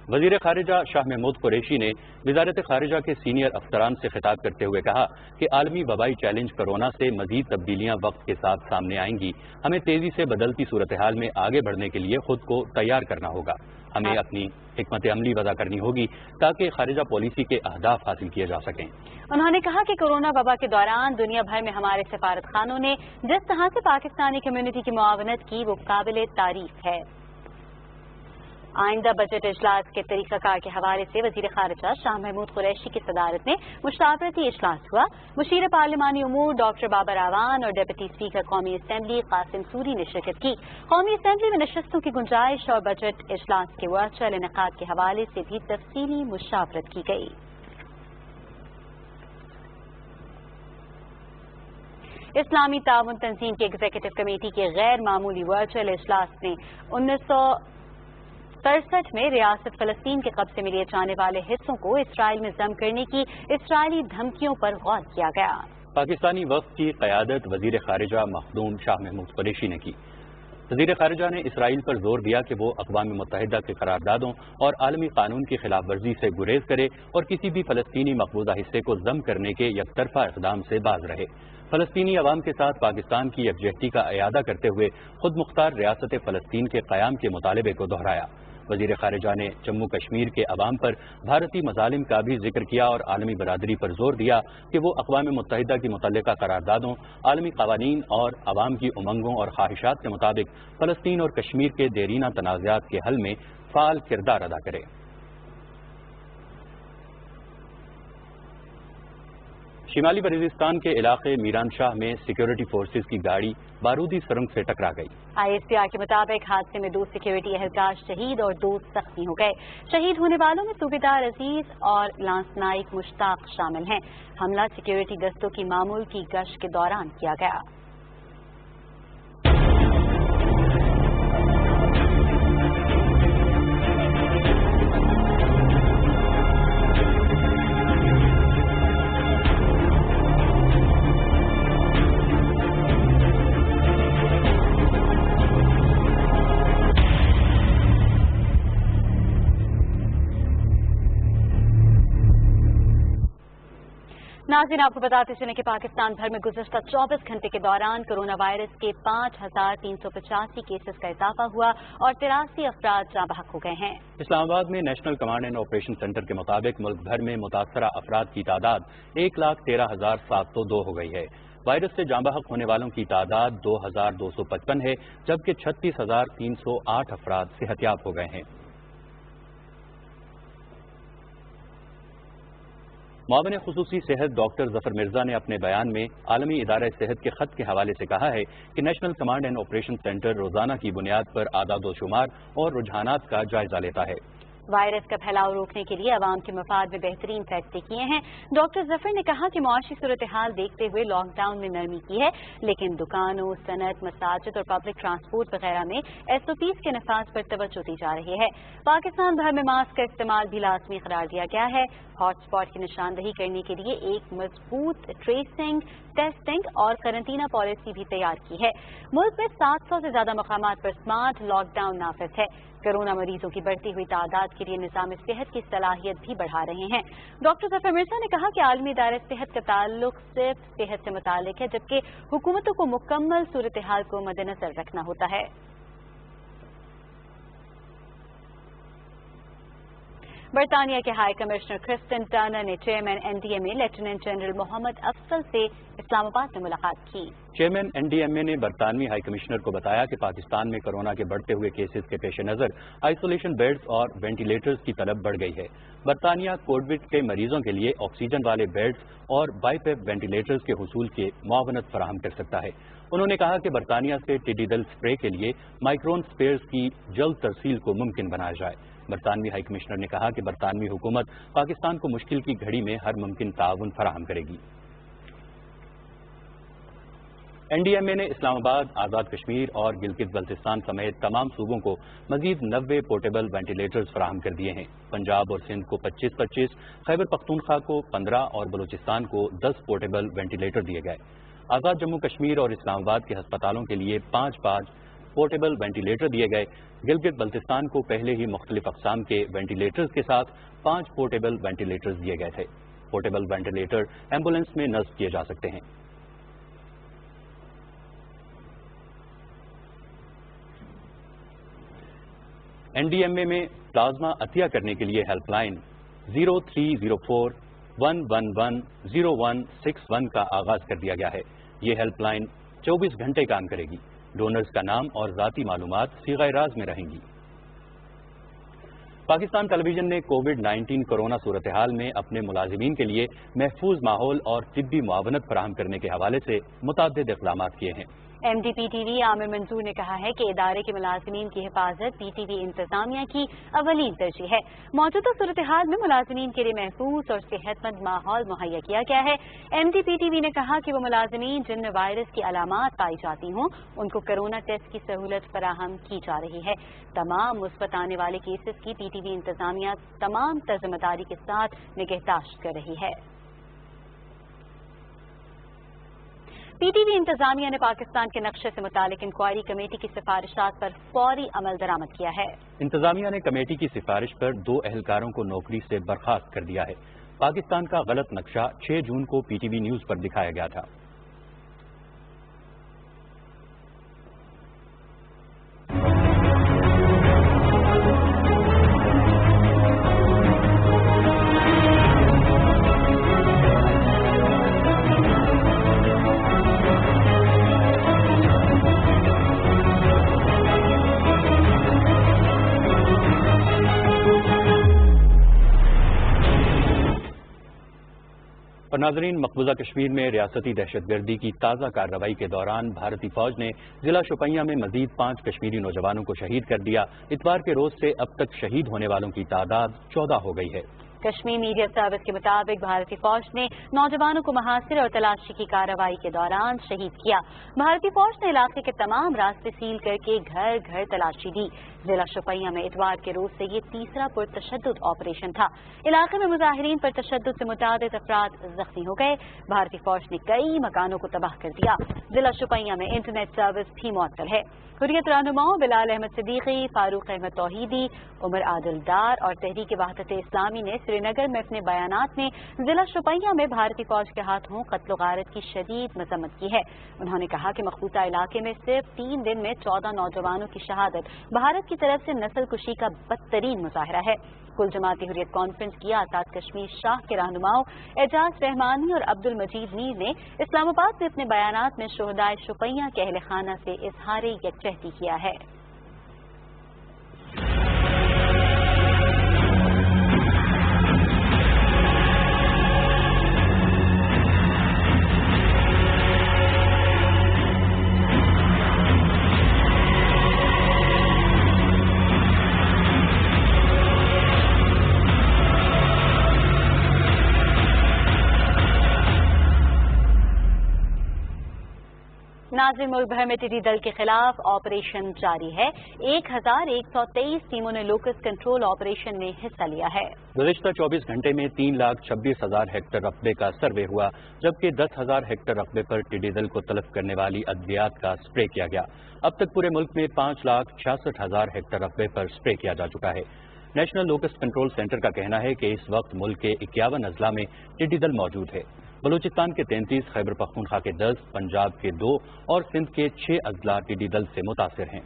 وزیر خارجہ شاہ محمود قریشی نے وزارت خارجہ کے سینئر افسران سے خطاب کرتے ہوئے کہا کہ عالمی وبائی چیلنج کورونا سے مزید تبدیلیاں وقت کے ساتھ سامنے آئیں گی. ہمیں تیزی سے بدلتی صورتحال میں آگے بڑھنے کے لیے خود کو تیار کرنا ہوگا. ہمیں اپنی حکمت عملی وضع کرنی ہوگی تاکہ خارجہ پالیسی کے اہداف حاصل کیے جا سکیں. انہوں نے کہا کہ کورونا وبا کے دوران دنیا بھر میں ہمارے سفارت خانوں نے جس طرح سے پاکستانی کمیونٹی کی معاونت کی وہ قابل تعریف ہے. آئندہ بجٹ اجلاس کے طریقہ کار کے حوالے سے وزیر خارجہ شاہ محمود قریشی کی صدارت میں مشاورتی اجلاس ہوا. مشیر پارلیمانی امور ڈاکٹر بابر اعوان اور ڈپٹی اسپیکر قومی اسمبلی قاسم سوری نے شرکت کی. قومی اسمبلی میں نشستوں کی گنجائش اور بجٹ اجلاس کے ورچوئل انعقاد کے حوالے سے بھی تفصیلی مشاورت کی گئی. اسلامی تعاون تنظیم کے ایگزیکٹو کمیٹی کے غیر معمولی ورچوئل اجلاس نے 1963 میں ریاست فلسطین کے قبضے میں لیے جانے والے حصوں کو اسرائیل میں ضم کرنے کی اسرائیلی دھمکیوں پر غور کیا گیا. پاکستانی وفد کی قیادت وزیر خارجہ مخدوم شاہ محمود قریشی نے کی. وزیر خارجہ نے اسرائیل پر زور دیا کہ وہ اقوام متحدہ کے قراردادوں اور عالمی قانون کی خلاف ورزی سے گریز کرے اور کسی بھی فلسطینی مقبوضہ حصے کو ضم کرنے کے یک طرفہ اقدام سے باز رہے. فلسطینی عوام کے ساتھ پاکستان کی یکجہتی کا اعادہ کرتے ہوئے خود مختار ریاست فلسطین کے قیام کے مطالبے کو دہرایا. وزیر خارجہ نے جموں کشمیر کے عوام پر بھارتی مظالم کا بھی ذکر کیا اور عالمی برادری پر زور دیا کہ وہ اقوام متحدہ کی متعلقہ قراردادوں، عالمی قوانین اور عوام کی امنگوں اور خواہشات کے مطابق فلسطین اور کشمیر کے دیرینہ تنازعات کے حل میں فعال کردار ادا کرے. شمالی وزیرستان کے علاقے میران شاہ میں سیکیورٹی فورسز کی گاڑی بارودی سرنگ سے ٹکرا گئی. ISPR کے مطابق حادثے میں 2 سیکیورٹی اہلکار شہید اور 2 زخمی ہو گئے. شہید ہونے والوں میں صوبیدار عزیز اور لانس نائک مشتاق شامل ہیں. حملہ سیکیورٹی دستوں کی معمول کی گشت کے دوران کیا گیا. ناظرین، آپ کو بتاتے چلیں کہ پاکستان بھر میں گزشتہ 24 گھنٹے کے دوران کرونا وائرس کے 5385 کیسز کا اضافہ ہوا اور 83 افراد جاں بحق ہو گئے ہیں. اسلام آباد میں national command and operation centre کے مطابق ملک بھر میں متاثرہ افراد کی تعداد 1,13,702 ہو گئی ہے. وائرس سے جاں بحق ہونے والوں کی تعداد 2,255 ہے جبکہ 36,308 افراد صحت یاب ہو گئے ہیں. معاون خصوصی صحت ڈاکٹر ظفر مرزا نے اپنے بیان میں عالمی ادارہ صحت کے خط کے حوالے سے کہا ہے کہ national command and operation centre روزانہ کی بنیاد پر اعداد و شمار اور رجحانات کا جائزہ لیتا ہے. وائرس کا پھیلاؤ روکنے کے لیے عوام کے مفاد میں بہترین فیصلے کیے ہیں. ڈاکٹر ظفر نے کہا کہ معاشی صورتحال دیکھتے ہوئے لاک ڈاؤن میں نرمی کی ہے، لیکن دکانوں، صنعت، مساجد اور پبلک ٹرانسپورٹ وغیرہ میں SOPs کے نفاذ پر توجہ دی جا رہی ہے. پاکستان بھر میں ماسک کا استعمال بھی لازمی قرار دیا گیا ہے. ہاٹ اسپاٹ کی نشاندہی کرنے کے لیے ایک مضبوط ٹریسنگ، ٹیسٹنگ اور قرنطینہ پالیسی بھی تیار کی ہے. ملک میں 700 سے زیادہ مقامات پر سمارٹ لاک ڈاؤن نافذ ہے. کورونا مریضوں کی بڑھتی ہوئی تعداد کے لیے نظام صحت کی صلاحیت بھی بڑھا رہے ہیں. ڈاکٹر ظفر مرزا نے کہا کہ عالمی ادارہ صحت کا تعلق صرف صحت سے متعلق ہے، جبکہ حکومتوں کو مکمل صورتحال کو مد نظر رکھنا ہوتا ہے. برطانیہ کے ہائی کمشنر کرسٹن ٹرنر نے چیئرمین NDMA لیفٹیننٹ جنرل محمد افضل سے اسلام آباد میں ملاقات کی. چیئرمین NDMA نے برطانوی ہائی کمشنر کو بتایا کہ پاکستان میں کورونا کے بڑھتے ہوئے کیسز کے پیش نظر آئسولیشن بیڈز اور وینٹیلیٹرز کی طلب بڑھ گئی ہے. برطانیہ کووڈ کے مریضوں کے لیے آکسیجن والے بیڈز اور بائی پیپ وینٹیلیٹرز کے حصول کی معاونت فراہم کر سکتا ہے. انہوں نے کہا کہ برطانیہ سے ٹڈی دل اسپرے کے لیے مائکرون اسپیئرز کی جلد ترسیل کو ممکن بنایا جائے. برطانوی ہائی کمشنر نے کہا کہ برطانوی حکومت پاکستان کو مشکل کی گھڑی میں ہر ممکن تعاون فراہم کرے گی. NDMA نے اسلام آباد، آزاد کشمیر اور گلگت بلتستان سمیت تمام صوبوں کو مزید 90 پورٹیبل وینٹیلیٹرز فراہم کر دیے ہیں. پنجاب اور سندھ کو 25-25، خیبر پختونخوا کو 15 اور بلوچستان کو 10 پورٹیبل وینٹیلیٹر دیے گئے. آزاد جموں کشمیر اور اسلام آباد کے ہسپتالوں کے لیے 5 पोर्टेबल वेंटिलेटर दिए गए। गिलगित बल्तिस्तान को पहले ही मुख्तलिफ अक़साम के वेंटिलेटर्स के साथ 5 पोर्टेबल वेंटिलेटर्स दिए गए थे। पोर्टेबल वेंटिलेटर एम्बुलेंस में नस्ब किए जा सकते हैं। NDMA में प्लाज्मा अतिया करने के लिए हेल्पलाइन 0304-111-0161 का आगाज कर दिया गया है। ये हेल्पलाइन 24 घंटे काम करेगी। डोनर्स का नाम और ज़ाती मालूमात सीगा-ए-राज में रहेंगी। पाकिस्तान टेलीविजन ने कोविड-19 कोरोना सूरत हाल में अपने मुलाजिमीन के लिए महफूज माहौल और तिब्बी मुआवनत फराहम करने के हवाले से मुतअद्दिद इक़दामात किए हैं। MD-PTV आमिर मंसूर ने कहा है कि इदारे के मुलाजिमीन की हिफाजत PTV इंतजामिया की अवलीन तरजीह है। मौजूदा सूरत हाल में मुलाजिमीन के लिए महफूज और सेहतमंद माहौल मुहैया किया गया है। MD-PTV ने कहा कि वो मुलाजिमीन जिनमें वायरस की अलामात पाई जाती हों उनको कोरोना टेस्ट की सहूलत फराहम की जा रही है। तमाम मुस्बत आने वाले केसेस की PTV इंतजामिया तमाम तज़िम्मेदारी के साथ निगहदाश्त कर रही है। PTV इंतजामिया ने पाकिस्तान के नक्शे से मुतालिक इंक्वायरी कमेटी की सिफारिशात पर फौरी अमल दरामद किया है। इंतजामिया ने कमेटी की सिफारिश पर 2 एहलकारों को नौकरी से बर्खास्त कर दिया है। पाकिस्तान का गलत नक्शा 6 जून को PTV न्यूज पर दिखाया गया था। और नाजरीन, मकबूजा कश्मीर में रियासती दहशतगर्दी की ताज़ा कार्रवाई के दौरान भारतीय फौज ने जिला शोपियां में मजीद 5 कश्मीरी नौजवानों को शहीद कर दिया। इतवार के रोज से अब तक शहीद होने वालों की तादाद 14 हो गई है। कश्मीर मीडिया सर्विस के मुताबिक भारतीय फौज ने नौजवानों को मुहासिर और तलाशी की कार्रवाई के दौरान शहीद किया। भारतीय फौज ने इलाके के तमाम रास्ते सील करके घर घर तलाशी दी। जिला शोपियां में इतवार के रोज से ये तीसरा पुरतशद्दुद ऑपरेशन था। इलाके में मुजाहिरीन पर तशद्दुद से मुतादिद अफराद जख्मी हो गए। भारतीय फौज ने कई मकानों को तबाह कर दिया। जिला शोपियां में इंटरनेट सर्विस भी मुअत्तल है। हुर्रियत रहनुमाओं बिलाल अहमद सिद्दीकी, फारूक अहमद तौहीदी, उमर आदिल डार और तहरीक वहदत इस्लामी ने श्रीनगर में अपने बयानात में जिला शोपियां में भारतीय फौज के हाथों कत्ल गारत की शदीद मजम्मत की है। उन्होंने कहा कि मखसूसा इलाके में सिर्फ 3 दिन में 14 नौजवानों की शहादत भारत की तरफ से नस्ल कुशी का बदतरीन मुजाहरा है। कुल जमाती हुर्रियत कॉन्फ्रेंस की आजाद कश्मीर शाह के रहनुमाओं एजाज रहमानी और अब्दुल मजीद मीर ने इस्लामाबाद में अपने बयानात में शोहदाए शोपियां के अहले खाना से इजहार यकजहती किया है। नाज़रीन, मुल्क भर में टिड्डी दल के खिलाफ ऑपरेशन जारी है। 1123 टीमों ने लोकस कंट्रोल ऑपरेशन में हिस्सा लिया है। गुज़िश्ता 24 घंटे में 3,26,000 हेक्टर रकबे का सर्वे हुआ, जबकि 10,000 हेक्टर रकबे पर टिड्डी दल को तलब करने वाली अद्वियात का स्प्रे किया गया। अब तक पूरे मुल्क में 5,66,000 हेक्टर रकबे पर स्प्रे किया जा चुका है। नेशनल लोकस कंट्रोल सेंटर का कहना है कि इस वक्त मुल्क के 51 अजला में टिड्डी दल मौजूद है। बलूचिस्तान के 33, खैबर पख्तूनख्वा के 10, पंजाब के 2 और सिंध के 6 अजला टिड्डी दल से मुतासिर हैं।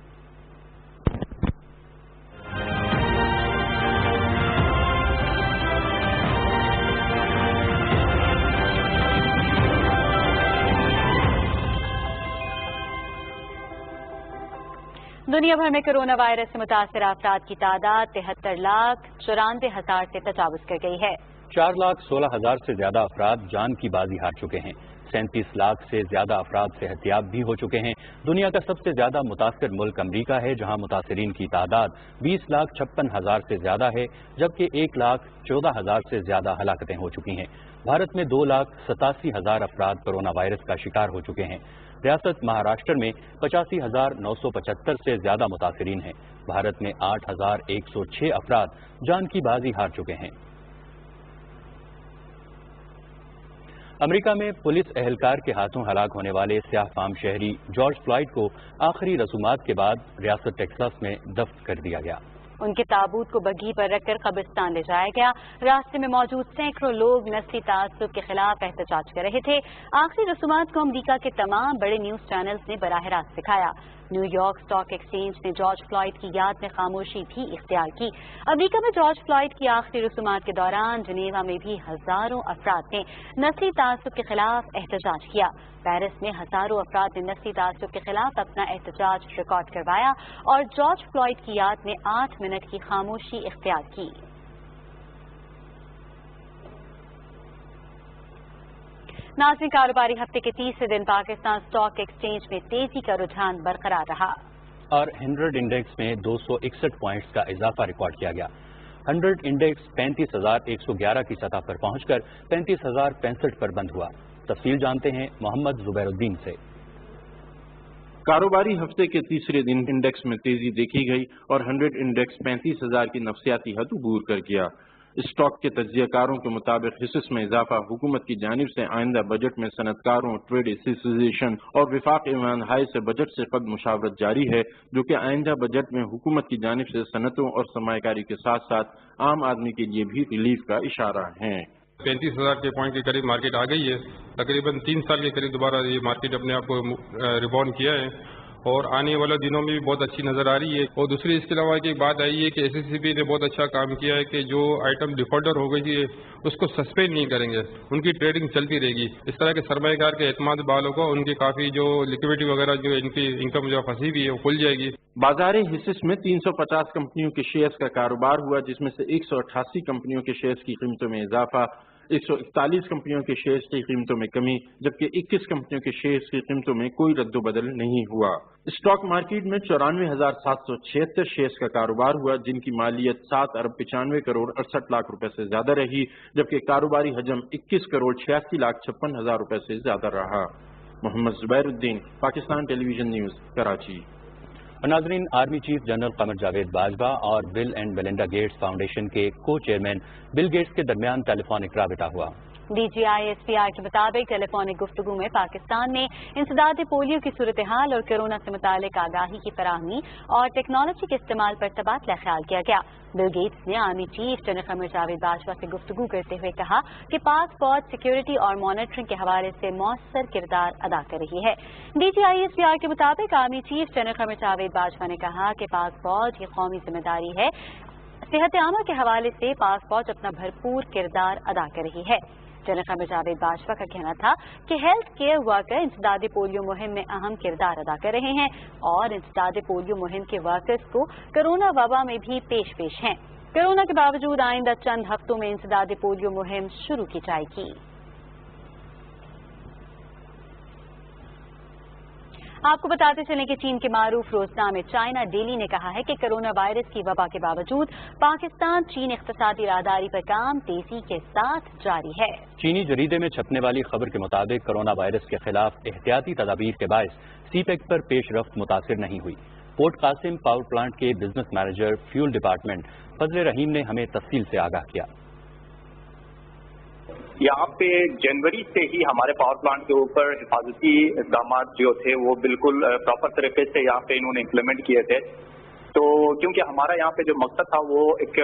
दुनिया भर में कोरोना वायरस से मुतासिर अफराद की तादाद 73,94,000 से तजावुज कर गई है। 4,16,000 से ज्यादा अफराद जान की बाजी हार चुके हैं। 37 लाख से ज्यादा अफराद सेहतियाब भी हो चुके हैं। दुनिया का सबसे ज्यादा मुतासिर मुल्क अमरीका है, जहां मुतासिरीन की तादाद 20,56,000 से ज्यादा है, जबकि 1,14,000 से ज्यादा हलाकतें हो चुकी हैं। भारत में 2,87,000 अफराद कोरोना वायरस का शिकार हो चुके हैं। रियासत महाराष्ट्र में 85,975 से ज्यादा मुतासिरीन हैं। भारत में 8,106 अफराद जान की बाजी हार चुके हैं। امریکہ میں پولیس اہلکار کے ہاتھوں ہلاک ہونے والے سیاہ فام شہری جارج فلائیڈ کو آخری رسومات کے بعد ریاست ٹیکساس میں دفن کر دیا گیا۔ ان کے تابوت کو بگھی پر رکھ کر قبرستان لے جایا گیا۔ راستے میں موجود سینکڑوں لوگ نسلی تعصب کے خلاف احتجاج کر رہے تھے۔ آخری رسومات کو امریکہ کے تمام بڑے نیوز چینلز نے براہ راست دکھایا۔ نیو یارک اسٹاک ایکسچینج نے جارج فلائیڈ کی یاد میں خاموشی بھی اختیار کی۔ امریکہ میں جارج فلائیڈ کی آخری رسومات کے دوران جنیوا میں بھی ہزاروں افراد نے نسلی تعصب کے خلاف احتجاج کیا۔ پیرس میں ہزاروں افراد نے نسلی تعصب کے خلاف اپنا احتجاج ریکارڈ کروایا اور جارج فلائیڈ کی یاد میں 8 منٹ کی خاموشی اختیار کی۔ ناظرین، کاروباری ہفتے کے تیسرے دن پاکستان اسٹاک ایکسچینج میں تیزی کا رجحان برقرار رہا اور 100 انڈیکس میں 261 پوائنٹس کا اضافہ ریکارڈ کیا گیا۔ 100 انڈیکس 35,111 کی سطح پر پہنچ کر 35,065 پر بند ہوا۔ تفصیل جانتے ہیں محمد زبیر الدین سے۔ کاروباری ہفتے کے تیسرے دن انڈیکس میں تیزی دیکھی گئی اور 100 انڈیکس 35,000 کی نفسیاتی حد عبور کر گیا۔ اسٹاک کے تجزیہ کاروں کے مطابق حصص میں اضافہ حکومت کی جانب سے آئندہ بجٹ میں صنعت کاروں، ٹریڈ ایسوسی اور وفاق ایوان ہائی سے بجٹ سے قبل مشاورت جاری ہے، جو کہ آئندہ بجٹ میں حکومت کی جانب سے صنعتوں اور سرمایہ کاری کے ساتھ ساتھ عام آدمی کے لیے بھی ریلیف کا اشارہ ہے۔ 35,000 کے پوائنٹ کے قریب مارکیٹ آ گئی ہے۔ تقریباً 3 سال کے قریب دوبارہ یہ مارکیٹ اپنے آپ کو ریباؤنڈ کیا ہے اور آنے والے دنوں میں بھی بہت اچھی نظر آ رہی ہے۔ اور دوسری اس کے علاوہ ایک بات آئی ہے کہ ایس ایس سی پی نے بہت اچھا کام کیا ہے کہ جو آئٹم ڈیفالٹر ہو گئی تھی اس کو سسپینڈ نہیں کریں گے، ان کی ٹریڈنگ چلتی رہے گی۔ اس طرح کے سرمایہ کار کے اعتماد بالوں کو ان کی کافی جو لیکوڈیٹی وغیرہ جو ان کی انکم جو پھنسی ہوئی ہے وہ کھل جائے گی۔ بازار حصص میں 350 کمپنیوں کے شیئرز کا کاروبار ہوا، جس میں سے 188 کمپنیوں کے شیئرز کی قیمتوں میں اضافہ، 141 کمپنیوں کے شیئرز کی قیمتوں میں کمی، جبکہ 21 کمپنیوں کے شیئرز کی قیمتوں میں کوئی رد و بدل نہیں ہوا۔ اسٹاک مارکیٹ میں 94,776 شیئرز کا کاروبار ہوا، جن کی مالیت 7 ارب 95 کروڑ 68 لاکھ روپے سے زیادہ رہی، جبکہ کاروباری حجم 21 کروڑ 86 لاکھ 56 ہزار روپے سے زیادہ رہا۔ محمد زبیر الدین، پاکستان ٹیلی ویژن نیوز، کراچی۔ ناظرین، army chief general Qamar Javed Bajwa اور بل اینڈ میلنڈا گیٹس فاؤنڈیشن کے کو چیئرمین بل گیٹس کے درمیان ٹیلی فونک رابطہ ہوا۔ D G I S P آئی کے مطابق ٹیلی فونک گفتگو میں پاکستان میں انسداد پولیو کی صورتحال اور کورونا سے متعلق آگاہی کی فراہمی اور ٹیکنالوجی کے استعمال پر تبادلہ خیال کیا گیا۔ بل گیٹس نے army chief general Qamar Javed Bajwa سے گفتگو کرتے ہوئے کہا کہ پاک فوج سیکیورٹی اور مانیٹرنگ کے حوالے سے مؤثر کردار ادا کر رہی ہے۔ D G I S P آئی کے مطابق army chief general Qamar Javed Bajwa نے کہا کہ پاک فوج کی قومی ذمہ داری ہے، صحت عامہ کے حوالے سے پاک فوج اپنا بھرپور کردار ادا کر رہی ہے۔ جنرل قمر جاوید باجوہ کا کہنا تھا کہ ہیلتھ کیئر ورکر انسداد پولیو مہم میں اہم کردار ادا کر رہے ہیں اور انسداد پولیو مہم کے ورکرز کو کورونا وبا میں بھی پیش ہیں۔ کورونا کے باوجود آئندہ چند ہفتوں میں انسداد پولیو مہم شروع کی جائے گی۔ آپ کو بتاتے چلیں کہ چین کے معروف روزنامے چائنا ڈیلی نے کہا ہے کہ کورونا وائرس کی وبا کے باوجود پاکستان چین اقتصادی راہداری پر کام تیزی کے ساتھ جاری ہے۔ چینی جریدے میں چھپنے والی خبر کے مطابق کورونا وائرس کے خلاف احتیاطی تدابیر کے باعث سی پیک پر پیش رفت متاثر نہیں ہوئی۔ پورٹ قاسم پاور پلانٹ کے بزنس مینیجر فیول ڈپارٹمنٹ فضل رحیم نے ہمیں تفصیل سے آگاہ کیا۔ یہاں پہ جنوری سے ہی ہمارے پاور پلانٹ کے اوپر حفاظتی اقدامات جو تھے وہ بالکل پراپر طریقے سے یہاں پہ انہوں نے امپلیمنٹ کیے تھے۔ تو کیونکہ ہمارا یہاں پہ جو مقصد تھا وہ ایک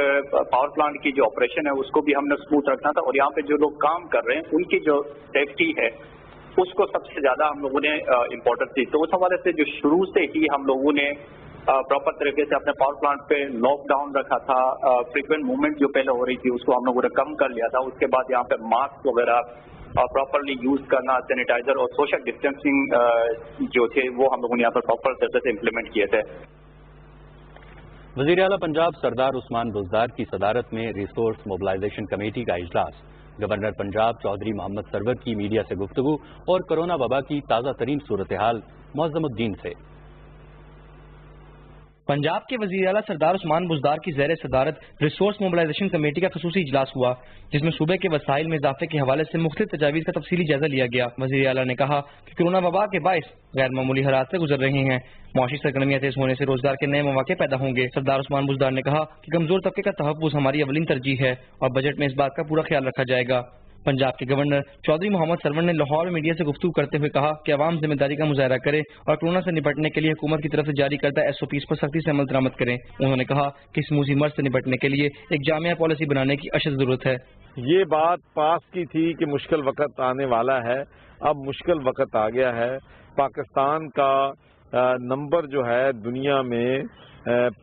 پاور پلانٹ کی جو آپریشن ہے اس کو بھی ہم نے اسموتھ رکھنا تھا، اور یہاں پہ جو لوگ کام کر رہے ہیں ان کی جو سیفٹی ہے اس کو سب سے زیادہ ہم لوگوں نے امپورٹنس دی۔ تو اس حوالے سے جو شروع سے ہی ہم لوگوں نے پراپر طریقے سے اپنے پاور پلانٹ پہ لاک ڈاؤن رکھا تھا، فریکوینٹ موومنٹ جو پہلے ہو رہی تھی اس کو ہم لوگوں نے کم کر لیا تھا۔ اس کے بعد یہاں پہ ماسک وغیرہ پراپرلی یوز کرنا، سینیٹائزر اور سوشل ڈسٹینسنگ جو تھے وہ ہم لوگوں نے یہاں پر پراپر طریقے سے امپلیمنٹ کیے تھے۔ وزیر اعلیٰ پنجاب سردار عثمان بزدار کی صدارت میں ریسورس موبلائزیشن کمیٹی کا اجلاس، گورنر پنجاب چودھری محمد سرور کی میڈیا سے گفتگو اور کورونا وبا کی تازہ ترین صورتحال معظم الدین سے۔ پنجاب کے وزیر اعلیٰ سردار عثمان بزدار کی زیر صدارت ریسورس موبلائزیشن کمیٹی کا خصوصی اجلاس ہوا، جس میں صوبے کے وسائل میں اضافے کے حوالے سے مختلف تجاویز کا تفصیلی جائزہ لیا گیا۔ وزیر اعلیٰ نے کہا کہ کورونا وبا کے باعث غیر معمولی حالات سے گزر رہے ہیں، معاشی سرگرمیاں تیز ہونے سے روزگار کے نئے مواقع پیدا ہوں گے۔ سردار عثمان بزدار نے کہا کہ کمزور طبقے کا تحفظ ہماری اولین ترجیح ہے اور بجٹ میں اس بات کا پورا خیال رکھا جائے گا۔ पंजाब के गवर्नर चौधरी मोहम्मद सरवन ने लाहौर में मीडिया से गुफ्तगू करते हुए कहा कि अवाम जिम्मेदारी का मुजाहरा करे और कोरोना से निपटने के लिए हुकूमत की तरफ से जारी करदा SOPs पर सख्ती से अमल दरामद करें। उन्होंने कहा कि इस मूसी मर्ज से निपटने के लिए एक जामिया पॉलिसी बनाने की अशद जरूरत है। ये बात पास की थी कि मुश्किल वक्त आने वाला है, अब मुश्किल वक्त आ गया है। पाकिस्तान का नंबर जो है दुनिया में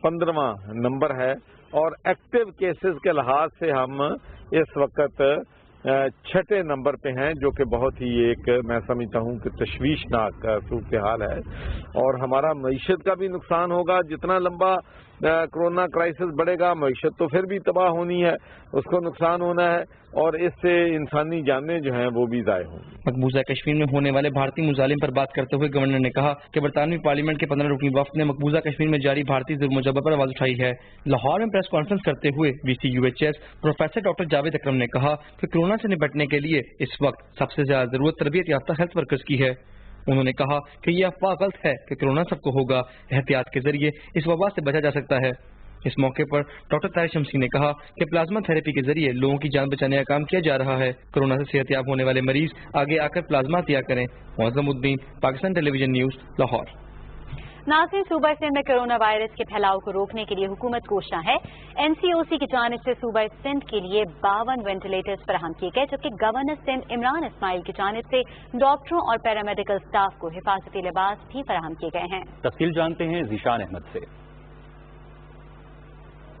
15वां नंबर है और एक्टिव केसेस के लिहाज से हम इस वक्त 6ठे नंबर पे हैं, जो कि बहुत ही एक मैं समझता हूँ कि तशवीशनाक सूरत हाल है और हमारा मईशत का भी नुकसान होगा। जितना लंबा कोरोना क्राइसिस बढ़ेगा मईशत तो फिर भी तबाह होनी है, उसको नुकसान होना है और इससे इंसानी जानें जो हैं वो भी ज़ाय होंगी। मकबूजा कश्मीर में होने वाले भारतीय मुजालिम पर बात करते हुए गवर्नर ने कहा कि बरतानवी पार्लियामेंट के 15 रुकनी वफ्द ने मकबूजा कश्मीर में जारी भारतीय जुल्म-ओ-जबर पर आवाज उठाई है। लाहौर में प्रेस कॉन्फ्रेंस करते हुए VCUHS प्रोफेसर डॉक्टर जावेद अकरम ने कहा कि कोरोना से निपटने के लिए इस वक्त सबसे ज्यादा जरूरत तरबियत याफ्ता हेल्थ वर्कर्स की है। उन्होंने कहा कि यह अफवाह गलत है कि कोरोना सबको होगा, एहतियात के जरिए इस वबा से बचा जा सकता है। इस मौके पर डॉक्टर तारिक शमसी ने कहा कि प्लाज्मा थेरेपी के जरिए लोगों की जान बचाने का काम किया जा रहा है। कोरोना से सेहतयाब होने वाले मरीज आगे आकर प्लाज्मा दिया करें। मुअज़्ज़मुद्दीन, पाकिस्तान टेलीविजन न्यूज, लाहौर। नाज़रीन, सूबा सिंध में कोरोना वायरस के फैलाव को रोकने के लिए हुकूमत कोशिश है। NCOC की जानिब से सूबा सिंध के लिए 52 वेंटिलेटर्स फराहम किए गए, जबकि गवर्नर सिंध इमरान इस्माइल की जानिब से डॉक्टरों और पैरामेडिकल स्टाफ को हिफाजती लिबास भी फराहम किए गए हैं। तफसील जानते हैं ज़ीशान अहमद से।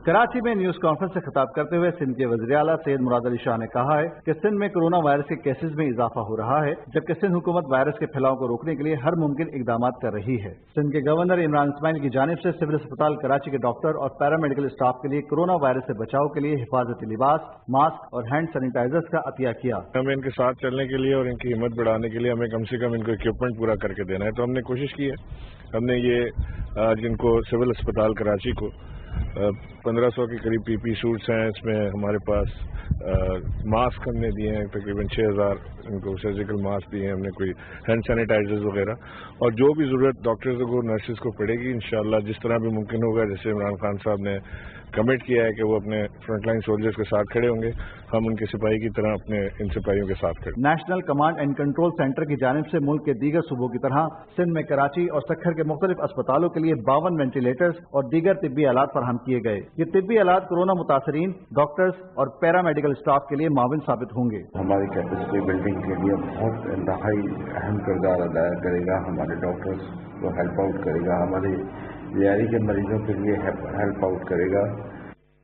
कराची में न्यूज कॉन्फ्रेंस से खिताब करते हुए सिंध के वज़ीर आला सैयद मुराद अली शाह ने कहा है कि सिंध में कोरोना वायरस के केसेस में इजाफा हो रहा है, जबकि सिंध हुकूमत वायरस के फैलाव को रोकने के लिए हर मुमकिन इकदाम कर रही है। सिंध के गवर्नर इमरान इस्माइल की जानिब से सिविल अस्पताल कराची के डॉक्टर और पैरामेडिकल स्टाफ के लिए कोरोना वायरस से बचाव के लिए हिफाजती लिबास, मास्क और हैंड सैनिटाइजर्स का अतिया किया। हमें इनके साथ चलने के लिए और इनकी हिम्मत बढ़ाने के लिए हमें कम से कम इनको इक्विपमेंट पूरा करके देना है, तो हमने कोशिश की है। हमने ये जिनको सिविल अस्पताल कराची को 1500 के करीब PP सूट्स हैं, इसमें हमारे पास मास्क हमने दिए हैं, तकरीबन 6000 इनको सर्जिकल मास्क दिए हैं हमने, कोई हैंड सैनिटाइजर्स वगैरह, और जो भी ज़रूरत डॉक्टर्स को नर्सेज को पड़ेगी इंशाअल्लाह जिस तरह भी मुमकिन होगा, जैसे इमरान खान साहब ने कमिट किया है कि वो अपने फ्रंटलाइन सोल्जर्स के साथ खड़े होंगे, हम उनके सिपाही की तरह अपने इन सिपाहियों के साथ खड़े। National command and control centre की जानिब से मुल्क के दीगर सूबों की तरह सिंध में कराची और सक्खर के मुख्तलिफ अस्पतालों के लिए 52 वेंटिलेटर्स और दीगर तिब्बी आलात फराहम किए गए। ये तिब्बी आलात कोरोना मुतासरीन, डॉक्टर्स और पैरामेडिकल स्टाफ के लिए माविन साबित होंगे। हमारी कैपेसिटी बिल्डिंग के लिए बहुत इंतहाई अहम किरदार अदा करेगा, हमारे डॉक्टर्स को हेल्प आउट करेगा, हमारे बीआरई के मरीजों के लिए हेल्प आउट करेगा।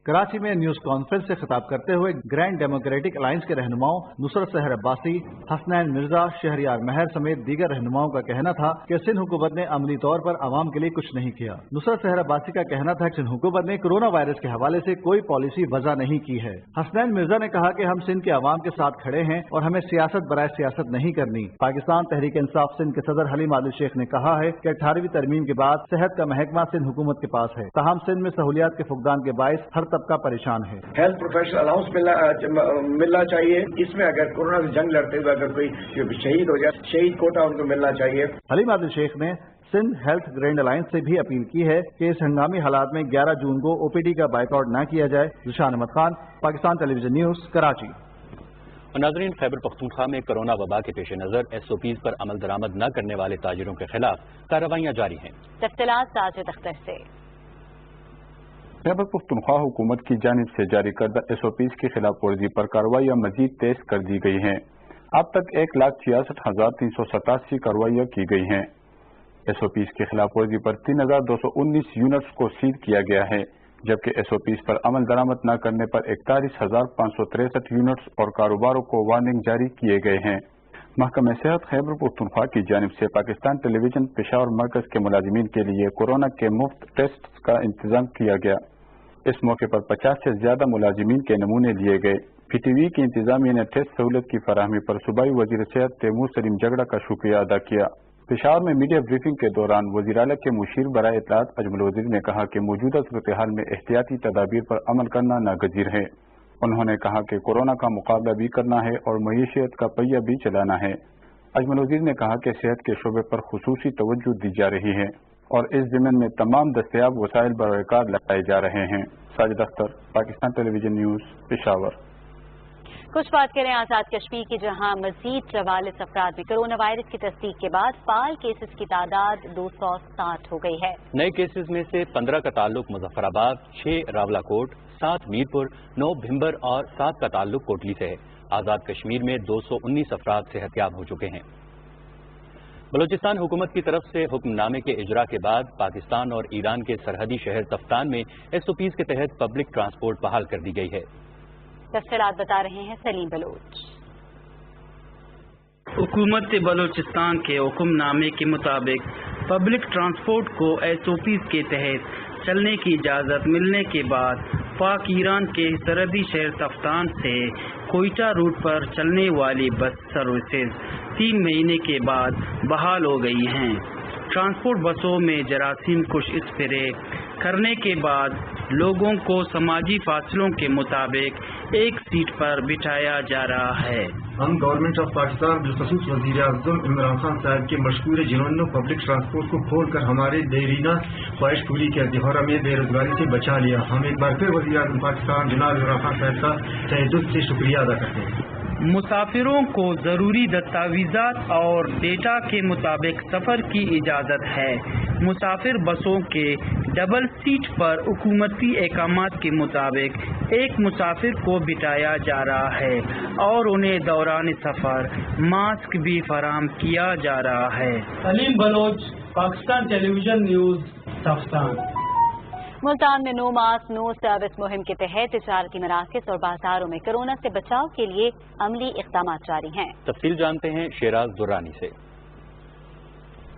कराची में न्यूज कॉन्फ्रेंस से खिताब करते हुए ग्रैंड डेमोक्रेटिक अलायंस के रहनुमाओं नुसरत सहर अब्बासी, हसनैन मिर्जा, शहरियार महर समेत दीगर रहनुमाओं का कहना था कि सिंध हुकूमत ने अमली तौर पर आवाम के लिए कुछ नहीं किया। नुसरत सहर अब्बासी का कहना था कि सिंध हुकूमत ने कोरोना वायरस के हवाले से कोई पॉलिसी वज़ा नहीं की है। हसनैन मिर्जा ने कहा कि हम सिंध के आवाम के साथ खड़े हैं और हमें सियासत बराए सियासत नहीं करनी। पाकिस्तान तहरीक इंसाफ सिंध के सदर हलीम आदिल शेख ने कहा है कि 18वीं तरमीम के बाद सेहत का महकमा सिंध हुकूमत के पास है, ताहम सिंध में सहूलियात के फुकदान के बायस हर तबका परेशान है। हेल्थ प्रोफेशनल अलाउंस मिलना चाहिए, इसमें अगर कोरोना से जंग लड़ते हुए अगर कोई शहीद हो जाए, शहीद कोटा उनको मिलना चाहिए। हलीम आदिल शेख ने सिंध हेल्थ ग्रैंड अलायंस से भी अपील की है कि इस हंगामी हालात में 11 जून को OPD का बाइकआउट न किया जाए। Zeeshan Ahmed Khan, Pakistan television news, Karachi. नाज़रीन, खैबर पख्तूनख्वा में कोरोना वबा के पेश नज़र SOPs पर अमल दरामद न करने वाले ताजिरों के खिलाफ कार्रवाइयाँ जारी हैं। तफसीलात साजिद अख्तर से। खैबर पख्तूनख्वा हुकूमत की जानिब से जारी करदा SOPs की खिलाफ वर्जी पर कार्रवाइयाँ मजीद तेज कर दी गई हैं। अब तक 1,66,387 कार्रवाइयाँ की गई हैं। SOPs की खिलाफ वर्जी पर 3,219 यूनिट्स को सील किया गया है, जबकि SOPs पर अमल दरामद न करने पर 41,563 यूनिट्स और कारोबारों को वार्निंग जारी किए गए हैं। महकमा सेहत खैबर पख्तूनख्वा की जानिब से पाकिस्तान टेलीविजन पेशावर मरकज के मुलाजिमीन के लिए कोरोना के मुफ्त टेस्ट का इंतजाम किया गया। इस मौके पर 50 से ज्यादा मुलाजिमीन के नमूने लिए गए। PTV की इंतजामिया ने टेस्ट सहूलत की फराहमी पर सूबाई वजीर सेहत तैमूर सलीम जगड़ा का शुक्रिया अदा किया। पेशावर में मीडिया ब्रीफिंग के दौरान वज़ीर आला के मुशीर बराए इत्तलात अजमल वज़ीर ने कहा कि मौजूदा सूरत हाल में एहतियाती तदाबीर पर अमल करना नागजीर है। उन्होंने कहा कि कोरोना का मुकाबला भी करना है और मईशियत का पहिया भी चलाना है। अजमल वज़ीर ने कहा कि सेहत के शोबे पर खुसूसी तवज्जो दी जा रही है और इस ज़िम्न में तमाम दस्तयाब वसाइल बरकार लगाए जा रहे हैं। Sajid Akhtar, Pakistan television news, Peshawar. कुछ बात करें आजाद कश्मीर की, जहां मजीद 44 अफराद में कोरोना वायरस की तस्दीक के बाद फाल केसेस की तादाद 260 हो गई है। नए केसेस में से 15 का ताल्लुक मुजफ्फराबाद, 6 रावलाकोट, 7 मीरपुर, 9 भिम्बर और 7 का ताल्लुक कोटली से है। आजाद कश्मीर में 219 अफराद सेहतयाब हो चुके हैं। बलूचिस्तान हुकूमत की तरफ से हुक्मनामे के इजरा के बाद पाकिस्तान और ईरान के सरहदी शहर तफ्तान में SOPs के तहत पब्लिक ट्रांसपोर्ट बहाल कर दी गई है। तफसीलात बता रहे हैं सलीम बलोच। हुकूमत बलूचिस्तान के हुक्मनामे के मुताबिक पब्लिक ट्रांसपोर्ट को SOPs के तहत चलने की इजाज़त मिलने के बाद पाक ईरान के सरहदी शहर तफ्तान से कोयटा रूट पर चलने वाली बस सर्विसेज 3 महीने के बाद बहाल हो गई हैं। ट्रांसपोर्ट बसों में जरासीम कुश स्प्रे करने के बाद लोगों को समाजी फासलों के मुताबिक एक सीट पर बिठाया जा रहा है। हम गवर्नमेंट ऑफ पाकिस्तान बिलखसूस वज़ीर आज़म इमरान खान साहब के मशकूर, जिन्होंने पब्लिक ट्रांसपोर्ट को खोलकर हमारे देरीना ख्वाहिश पूरी कर दी और हमें बेरोजगारी से बचा लिया। हम एक बार फिर वज़ीर आज़म पाकिस्तान जनाब इमरान खान साहब का तहे दिल से शुक्रिया अदा करते हैं। मुसाफिरों को जरूरी दस्तावेजात और डेटा के मुताबिक सफर की इजाजत है। मुसाफिर बसों के डबल सीट पर हुकूमती अहकामात के मुताबिक एक मुसाफिर को बिठाया जा रहा है और उन्हें दौरान सफर मास्क भी फराहम किया जा रहा है। Saleem Baloch, Pakistan television news, Taftan. मुल्तान में नो मास्क नो सर्विस मुहिम के तहत तिजारती मराकज़ और बाजारों में कोरोना से बचाव के लिए अमली इक़दाम जारी हैं। तफसील जानते हैं शेराज दुर्रानी से।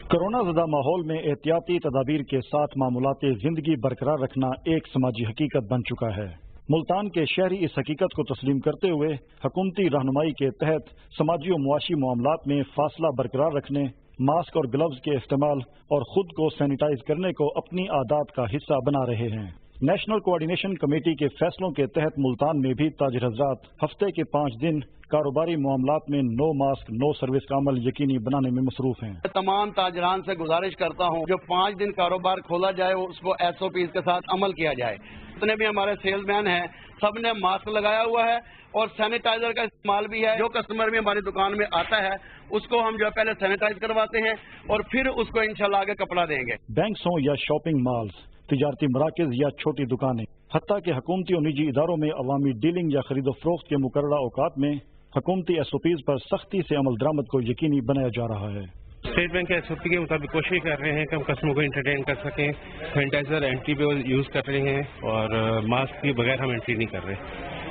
कोरोना ज़दा माहौल में एहतियाती तदाबीर के साथ मामूलाती जिंदगी बरकरार रखना एक समाजी हकीकत बन चुका है। मुल्तान के शहरी इस हकीकत को तस्लीम करते हुए हुकूमती रहनुमाई के तहत समाजी और मुआशी मामलात में फासला बरकरार रखने, मास्क और ग्लव्स के इस्तेमाल और खुद को सैनिटाइज करने को अपनी आदत का हिस्सा बना रहे हैं। नेशनल कोऑर्डिनेशन कमेटी के फैसलों के तहत मुल्तान में भी ताजिर हजरात हफ्ते के 5 दिन कारोबारी मामलात में नो मास्क नो सर्विस का अमल यकीनी बनाने में मसरूफ हैं। तमाम ताजरान से गुजारिश करता हूँ जो 5 दिन कारोबार खोला जाए उसको SOPs के साथ अमल किया जाए। जितने भी हमारे सेल्समैन हैं सब ने मास्क लगाया हुआ है और सैनिटाइजर का इस्तेमाल भी है। जो कस्टमर भी हमारी दुकान में आता है उसको हम जो है पहले सैनिटाइज करवाते हैं और फिर उसको इंशाल्लाह आगे कपड़ा देंगे। बैंक्स हों या शॉपिंग मॉल्स, तिजारती मराकज़ या छोटी दुकानें, हत्ता कि हुकूमती और निजी इदारों में अवामी डीलिंग या खरीदो फरोख्त के मुकर्ररा औकात में हुकूमती SOPs पर सख्ती से अमल दरामद को यकीनी बनाया जा रहा है। स्टेट बैंक के SOP के मुताबिक कोशिश कर रहे हैं कि हम कस्टमर को एंटरटेन कर सकें। सैनिटाइजर एंट्री पे यूज़ कर रहे हैं और मास्क के बगैर हम एंट्री नहीं कर रहे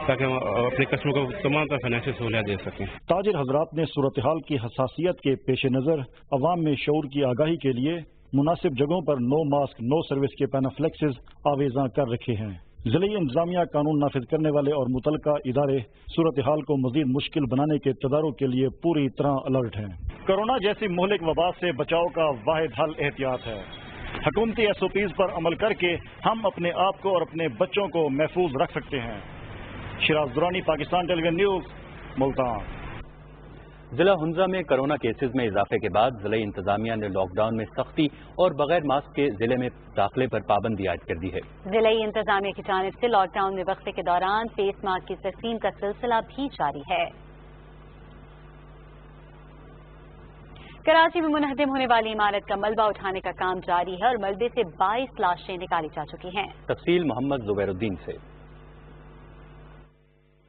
ताकि हम अपने कस्टमर को तमाम तरह फाइनेंशियल सहूलियत दे सकें। ताजिर हजरात ने सूरत हाल की हसासियत के पेश नज़र अवाम में शऊर की आगाही के लिए मुनासिब जगहों पर नो मास्क नो सर्विस के पैनाफ्लेक्सेस आवेजा कर रखे हैं। ज़िली इंतजामिया कानून नाफिज करने वाले और मुतलका इदारे सूरत हाल को मजीद मुश्किल बनाने के तदारुक के लिए पूरी तरह अलर्ट हैं। कोरोना जैसी मुहलिक वबा से बचाव का वाहिद हल एहतियात है। हुकूमती SOPs पर अमल करके हम अपने आप को और अपने बच्चों को महफूज रख सकते हैं। Shiraz Durrani, Pakistan television news, Multan. जिला हुंजा में कोरोना केसेस में इजाफे के बाद जिला इंतजामिया ने लॉकडाउन में सख्ती और बगैर मास्क के जिले में दाखिले पर पाबंदी आयद कर दी है। जिला इंतजामिया की जानिब से लॉकडाउन में वक्फे के दौरान फेस मास्क की तकसीम का सिलसिला भी जारी है। कराची में मुनहदम होने वाली इमारत का मलबा उठाने का काम जारी है और मलबे से 22 लाशें निकाली जा चुकी हैं। तफसील मोहम्मद जुबैरुद्दीन से।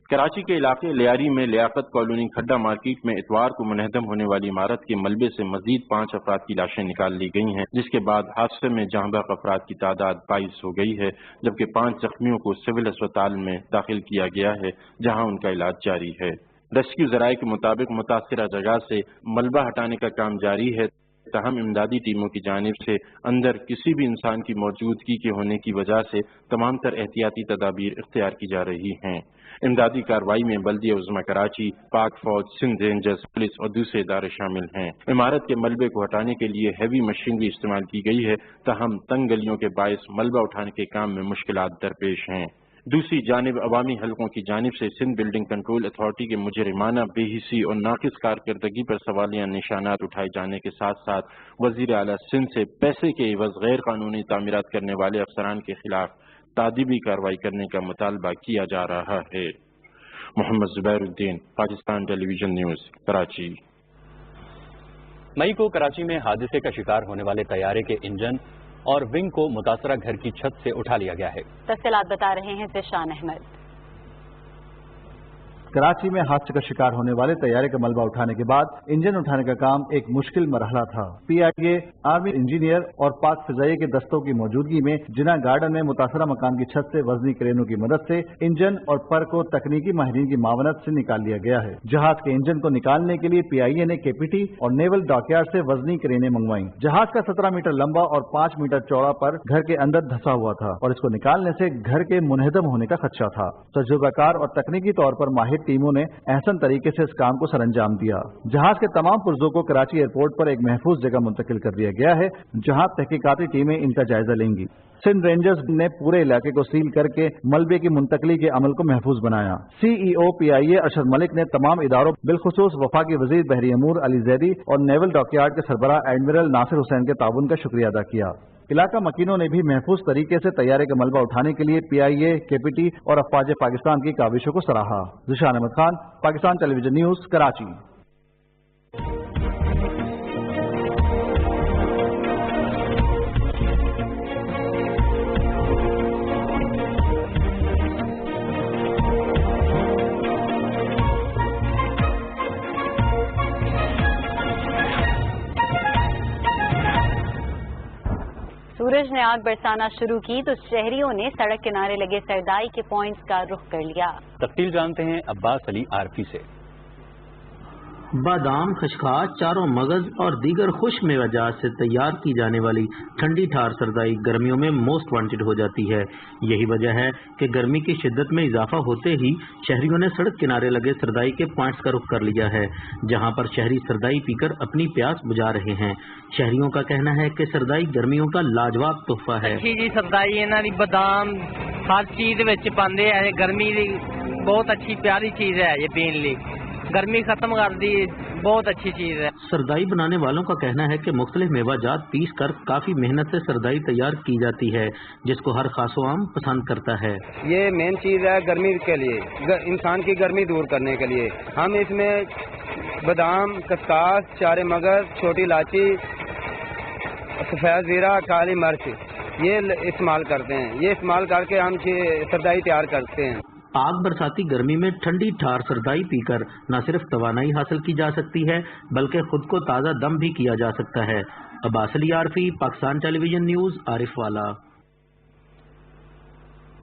कराची के इलाके लियारी में लियाकत कॉलोनी खड्डा मार्केट में इतवार को मुनहदम होने वाली इमारत के मलबे से मजीद 5 अफराद की लाशें निकाल ली गई हैं, जिसके बाद हादसे में जहां बहक अफराद की तादाद 22 हो गई है, जबकि 5 जख्मियों को सिविल अस्पताल में दाखिल किया गया है जहां उनका इलाज जारी है। रेस्क्यू जराये के मुताबिक मुतासिरा जगह से मलबा हटाने का काम जारी है, तहम इमदादी टीमों की जानिब से अंदर किसी भी इंसान की मौजूदगी के होने की वजह से तमाम तर एहतियाती तदाबीर इख्तियार की जा रही हैं। इमदादी कार्रवाई में बल्दिया उज़्मा कराची, पाक फौज, सिंध रेंजर्स, पुलिस और दूसरे इदारे शामिल हैं। इमारत के मलबे को हटाने के लिए हैवी मशीनरी इस्तेमाल की गई है, तहम तंग गलियों के बायस मलबा उठाने के काम में मुश्किलात दरपेश हैं। दूसरी जानिब अवामी हलकों की जानिब से सिंध बिल्डिंग कंट्रोल अथॉरिटी के मुजरिमाना बेहिसी और नाकिस कारकर्दगी पर सवालिया निशानात उठाए जाने के साथ साथ वजीर आला सिंध से पैसे के एवज गैर कानूनी तामीरात करने वाले अफसरान के खिलाफ तादीबी कार्रवाई करने का मुतालबा किया जा रहा है। Mohammad Zubairuddin, Pakistan television news, Karachi. मई को कराची में हादसे का शिकार होने वाले तैयारे के इंजन और विंग को मुतासरा घर की छत से उठा लिया गया है। तफसीलात बता रहे हैं ज़िशान अहमद। कराची में हादसे का शिकार होने वाले तैयारे का मलबा उठाने के बाद इंजन उठाने का काम एक मुश्किल मरहला था। PIA, आर्मी इंजीनियर और पाक फिजाइया के दस्तों की मौजूदगी में जिना गार्डन में मुतासरा मकान की छत से वजनी क्रेनों की मदद से इंजन और पर को तकनीकी माहिरीन की मावनत से निकाल लिया गया है। जहाज के इंजन को निकालने के लिए PIA ने KPT और नेवल डॉकयार्ड से वजनी क्रेनें मंगवाई। जहाज का 17 मीटर लंबा और 5 मीटर चौड़ा पर घर के अंदर धंसा हुआ था और इसको निकालने से घर के मुनहदम होने का खदशा था। तजुर्बाकार और तकनीकी तौर पर माहिर टीमों ने एहसन तरीके से इस काम को सरअंजाम दिया। जहाज के तमाम पुर्जों को कराची एयरपोर्ट पर एक महफूज जगह मुंतकिल कर दिया गया है, जहां तहकीकाती टीमें इनका जायजा लेंगी। सिंध रेंजर्स ने पूरे इलाके को सील करके मलबे की मुंतकली के अमल को महफूज बनाया। CEO PIA अरशद मलिक ने तमाम इदारों बिलखुसूस वफाकी वजीर बहरी अमूर अली जैदी और नेवल डॉकयार्ड के सरबराह एडमिरल नासिर हुसैन के ताउन का शुक्रिया अदा किया। इलाका मकीनों ने भी महफूज तरीके से तैयारे का मलबा उठाने के लिए PIA, KPT और अफवाज पाकिस्तान की काविशों को सराहा। Zeeshan Ahmed Khan, Pakistan television news, Karachi. सूरज ने आग बरसाना शुरू की तो शहरियों ने सड़क किनारे लगे सरदाई के पॉइंट्स का रुख कर लिया। तफसील जानते हैं अब्बास अली आरफी से। बादाम, खशखाश, चारों मगज और दीगर खुश मेवाजात से तैयार की जाने वाली ठंडी ठार सरदाई गर्मियों में मोस्ट वांटेड हो जाती है। यही वजह है कि गर्मी की शिद्दत में इजाफा होते ही शहरियों ने सड़क किनारे लगे सरदाई के पॉइंट्स का रुख कर लिया है, जहां पर शहरी सरदाई पीकर अपनी प्यास बुझा रहे हैं। शहरियों का कहना है कि सरदाई गर्मियों का लाजवाब तोहफा है। जी सरदाई इन्हां दी बादाम हर चीज विच पांदे है, गर्मी दी बहुत अच्छी प्यारी चीज है, ये पीने ली गर्मी खत्म कर दी, बहुत अच्छी चीज है। सरदाई बनाने वालों का कहना है कि मुख्तलिफ मेवाजात पीस कर काफी मेहनत से सरदाई तैयार की जाती है, जिसको हर खासो आम पसंद करता है। ये मेन चीज है गर्मी के लिए, इंसान की गर्मी दूर करने के लिए। हम इसमें बादाम, खसकास, चारे मगज, छोटी इलायची, सफेद जीरा, काली मिर्च ये इस्तेमाल करते हैं। ये इस्तेमाल करके हम सरदाई तैयार करते हैं। आग बरसाती गर्मी में ठंडी ठार सरदाई पीकर न सिर्फ तवानाई हासिल की जा सकती है, बल्कि खुद को ताज़ा दम भी किया जा सकता है। अब्बास अली आरफी, पाकिस्तान टेलीविजन न्यूज, आरिफ वाला।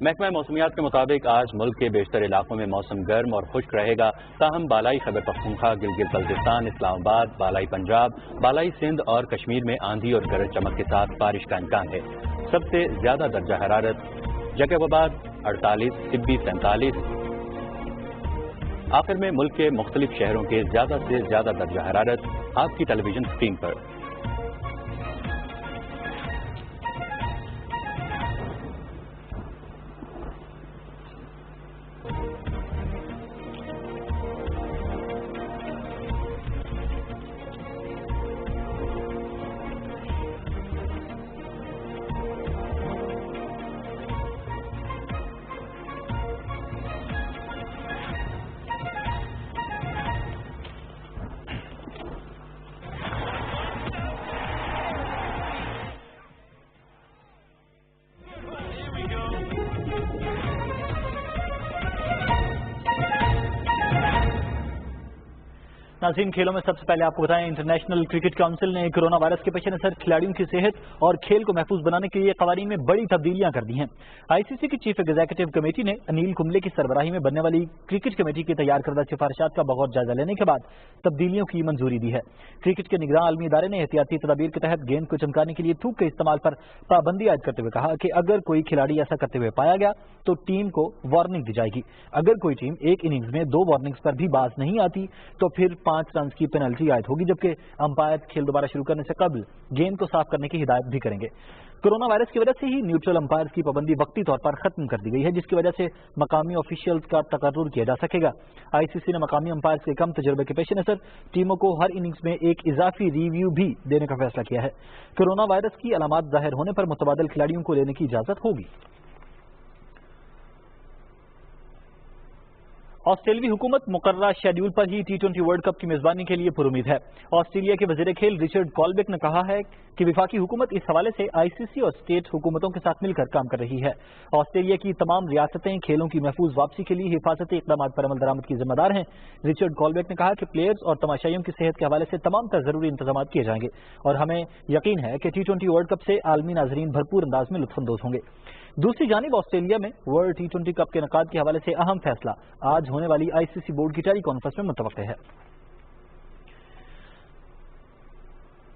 महकमा मौसमियात के मुताबिक आज मुल्क के बेशतर इलाकों में मौसम गर्म और खुश्क रहेगा, ताहम बालाई खैबर पख्तूनख्वा, गिलगित बल्तिस्तान, इस्लामाबाद, बालाई पंजाब, बालाई सिंध और कश्मीर में आंधी और गरज चमक के साथ बारिश का इम्कान है। सबसे ज्यादा दर्जा हरारत जैकबाबाद 48, सिब्बी 47। आखिर में मुल्क के मुख्तलिफ शहरों के ज्यादा से ज्यादा दर्जा हरारत आपकी टेलीविजन स्क्रीन पर। नाज़रीन, खेलों में सबसे पहले आपको बताएं, इंटरनेशनल क्रिकेट काउंसिल ने कोरोना वायरस के पेश नज़र खिलाड़ियों की सेहत और खेल को महफूज बनाने के लिए कवानीन में बड़ी तब्दीलियां कर दी हैं। ICC की चीफ एग्जीक्यूटिव कमेटी ने अनिल कुंबले की सरबराही में बनने वाली क्रिकेट कमेटी की तैयार करदा सिफारिशात का बगौर जायजा लेने के बाद तब्दीलियों की मंजूरी दी है। क्रिकेट के निगरान आलमी इदारे ने एहतियाती तदाबीर के तहत गेंद को चमकाने के लिए थूक के इस्तेमाल पर पाबंदी आयद करते हुए कहा कि अगर कोई खिलाड़ी ऐसा करते हुए पाया गया तो टीम को वार्निंग दी जाएगी। अगर कोई टीम एक इनिंग्स में 2 वार्निंग्स पर भी बाज नहीं आती तो फिर 5 रन की पेनल्टी आयद होगी, जबकि अंपायर खेल दोबारा शुरू करने से कबल गेंद को साफ करने की हिदायत भी करेंगे। कोरोना वायरस की वजह से ही न्यूट्रल अंपायर की पाबंदी वक्ती तौर पर खत्म कर दी गई है, जिसकी वजह से मकामी ऑफिशियल्स का तकर्रुर किया जा सकेगा। ICC ने मकामी अंपायर के कम तजुर्बे के पेश नजर टीमों को हर इनिंग्स में एक इजाफी रिव्यू भी देने का फैसला किया है। कोरोना वायरस की अलामात जाहिर होने पर मुतबादिल खिलाड़ियों को लेने की इजाजत होगी। آسٹریلوی حکومت مقررہ شیڈول پر ہی T20 ورلڈ کپ کی میزبانی کے لیے پرامید ہے۔ آسٹریلیا کے وزیر کھیل رچرڈ کالبیک نے کہا ہے کہ وفاقی حکومت اس حوالے سے ICC اور اسٹیٹ حکومتوں کے ساتھ مل کر کام کر رہی ہے۔ آسٹریلیا کی تمام ریاستیں کھیلوں کی محفوظ واپسی کے لیے حفاظتی اقدامات پر عمل درآمد کی ذمہ دار ہیں۔ رچرڈ کالبیک نے کہا کہ پلیئرز اور تماشائیوں کی صحت کے حوالے سے تمام تر ضروری انتظامات کیے جائیں گے اور ہمیں یقین ہے کہ T20 ورلڈ کپ سے عالمی ناظرین بھرپور انداز میں لطف اندوز ہوں گے۔ دوسری جانب آسٹریلیا میں ورلڈ T20 کپ کے انعقاد کے حوالے سے اہم فیصلہ آج ہونے والی ICC بورڈ کی ٹیلی کانفرنس میں متوقع ہے۔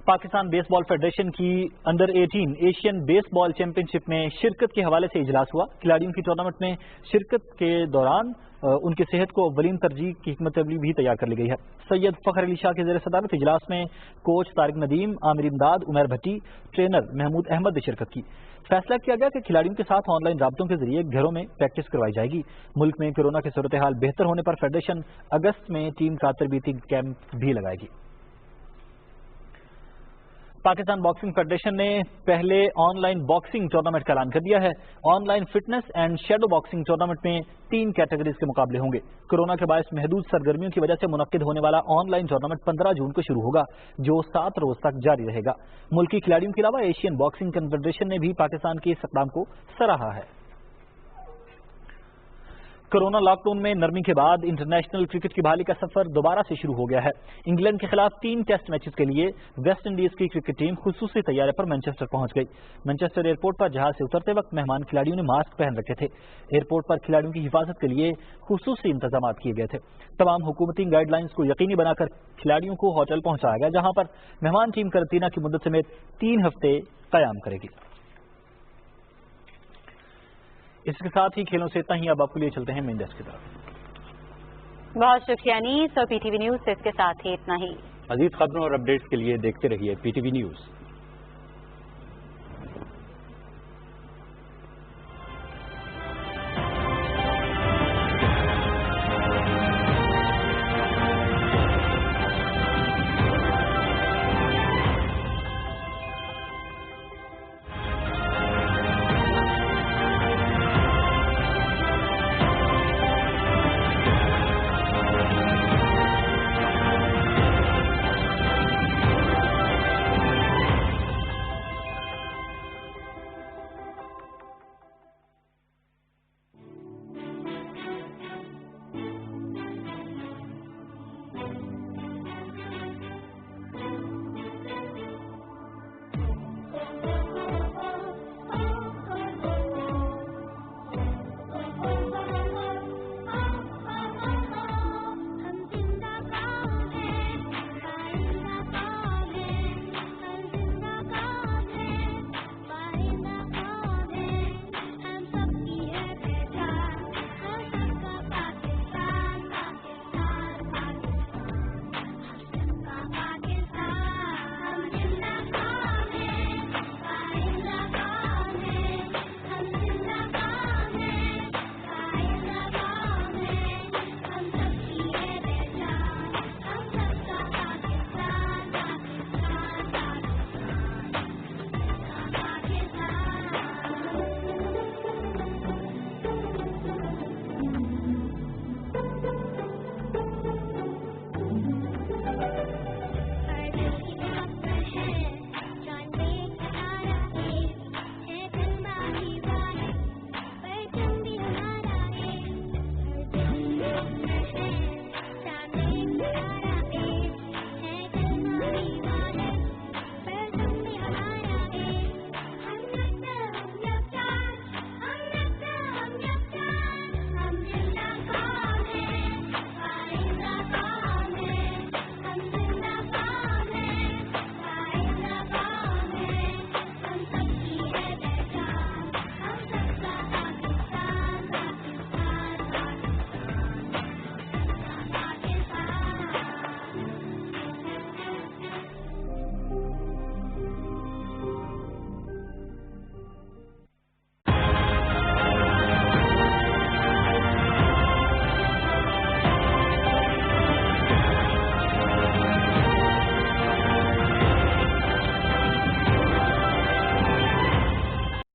پاکستان بیس بال فیڈریشن کی انڈر 18 ایشین بیس بال چیمپئن شپ میں شرکت کے حوالے سے اجلاس ہوا۔ کھلاڑیوں کی ٹورنامنٹ میں شرکت کے دوران ان کی صحت کو اولین ترجیح کی حکمت عملی بھی تیار کر لی گئی ہے۔ سید فخر علی شاہ کے زیر صدارت اجلاس میں کوچ طارق ندیم، عامر امداد، عمیر بھٹی، ٹرینر محمود احمد نے شرکت کی۔ فیصلہ کیا گیا کہ کھلاڑیوں کے ساتھ آن لائن رابطوں کے ذریعے گھروں میں پریکٹس کروائی جائے گی۔ ملک میں کورونا کی صورتحال بہتر ہونے پر فیڈریشن اگست میں ٹیم کا تربیتی کیمپ بھی لگائے گی۔ پاکستان باکسنگ فیڈریشن نے پہلے آن لائن باکسنگ ٹورنامنٹ کا اعلان کر دیا ہے۔ On line fitness and shadow boxing tournament میں 3 کیٹیگریز کے مقابلے ہوں گے۔ کورونا کے باعث محدود سرگرمیوں کی وجہ سے منعقد ہونے والا آن لائن ٹورنامنٹ 15 جون کو شروع ہوگا، جو 7 روز تک جاری رہے گا۔ ملکی کھلاڑیوں کے علاوہ ایشین باکسنگ کنفیڈریشن نے بھی پاکستان کے اس اقدام کو سراہا ہے۔ کورونا لاک ڈاؤن میں نرمی کے بعد انٹرنیشنل کرکٹ کی بحالی کا سفر دوبارہ سے شروع ہو گیا ہے۔ انگلینڈ کے خلاف 3 ٹیسٹ میچز کے لیے ویسٹ انڈیز کی کرکٹ ٹیم خصوصی طیارے پر مینچسٹر پہنچ گئی۔ مینچسٹر ایئرپورٹ پر جہاز سے اترتے وقت مہمان کھلاڑیوں نے ماسک پہن رکھے تھے۔ ایئرپورٹ پر کھلاڑیوں کی حفاظت کے لیے خصوصی انتظامات کیے گئے تھے۔ تمام حکومتی گائیڈ لائنز کو یقینی بنا کر کھلاڑیوں کو ہوٹل پہنچایا گیا، جہاں پر مہمان ٹیم قرنطینہ کی مدت سمیت 3 ہفتے قیام کرے گی۔ اس کے ساتھ ہی کھیلوں سے اتنا ہی، اب آپ کے لیے چلتے ہیں مین ڈیسک کی طرف۔ بہت شکریہ انیس، اور PTV نیوز سے اس کے ساتھ ہی اتنا ہی۔ مزید خبروں اور اپڈیٹس کے لیے دیکھتے رہیے PTV نیوز۔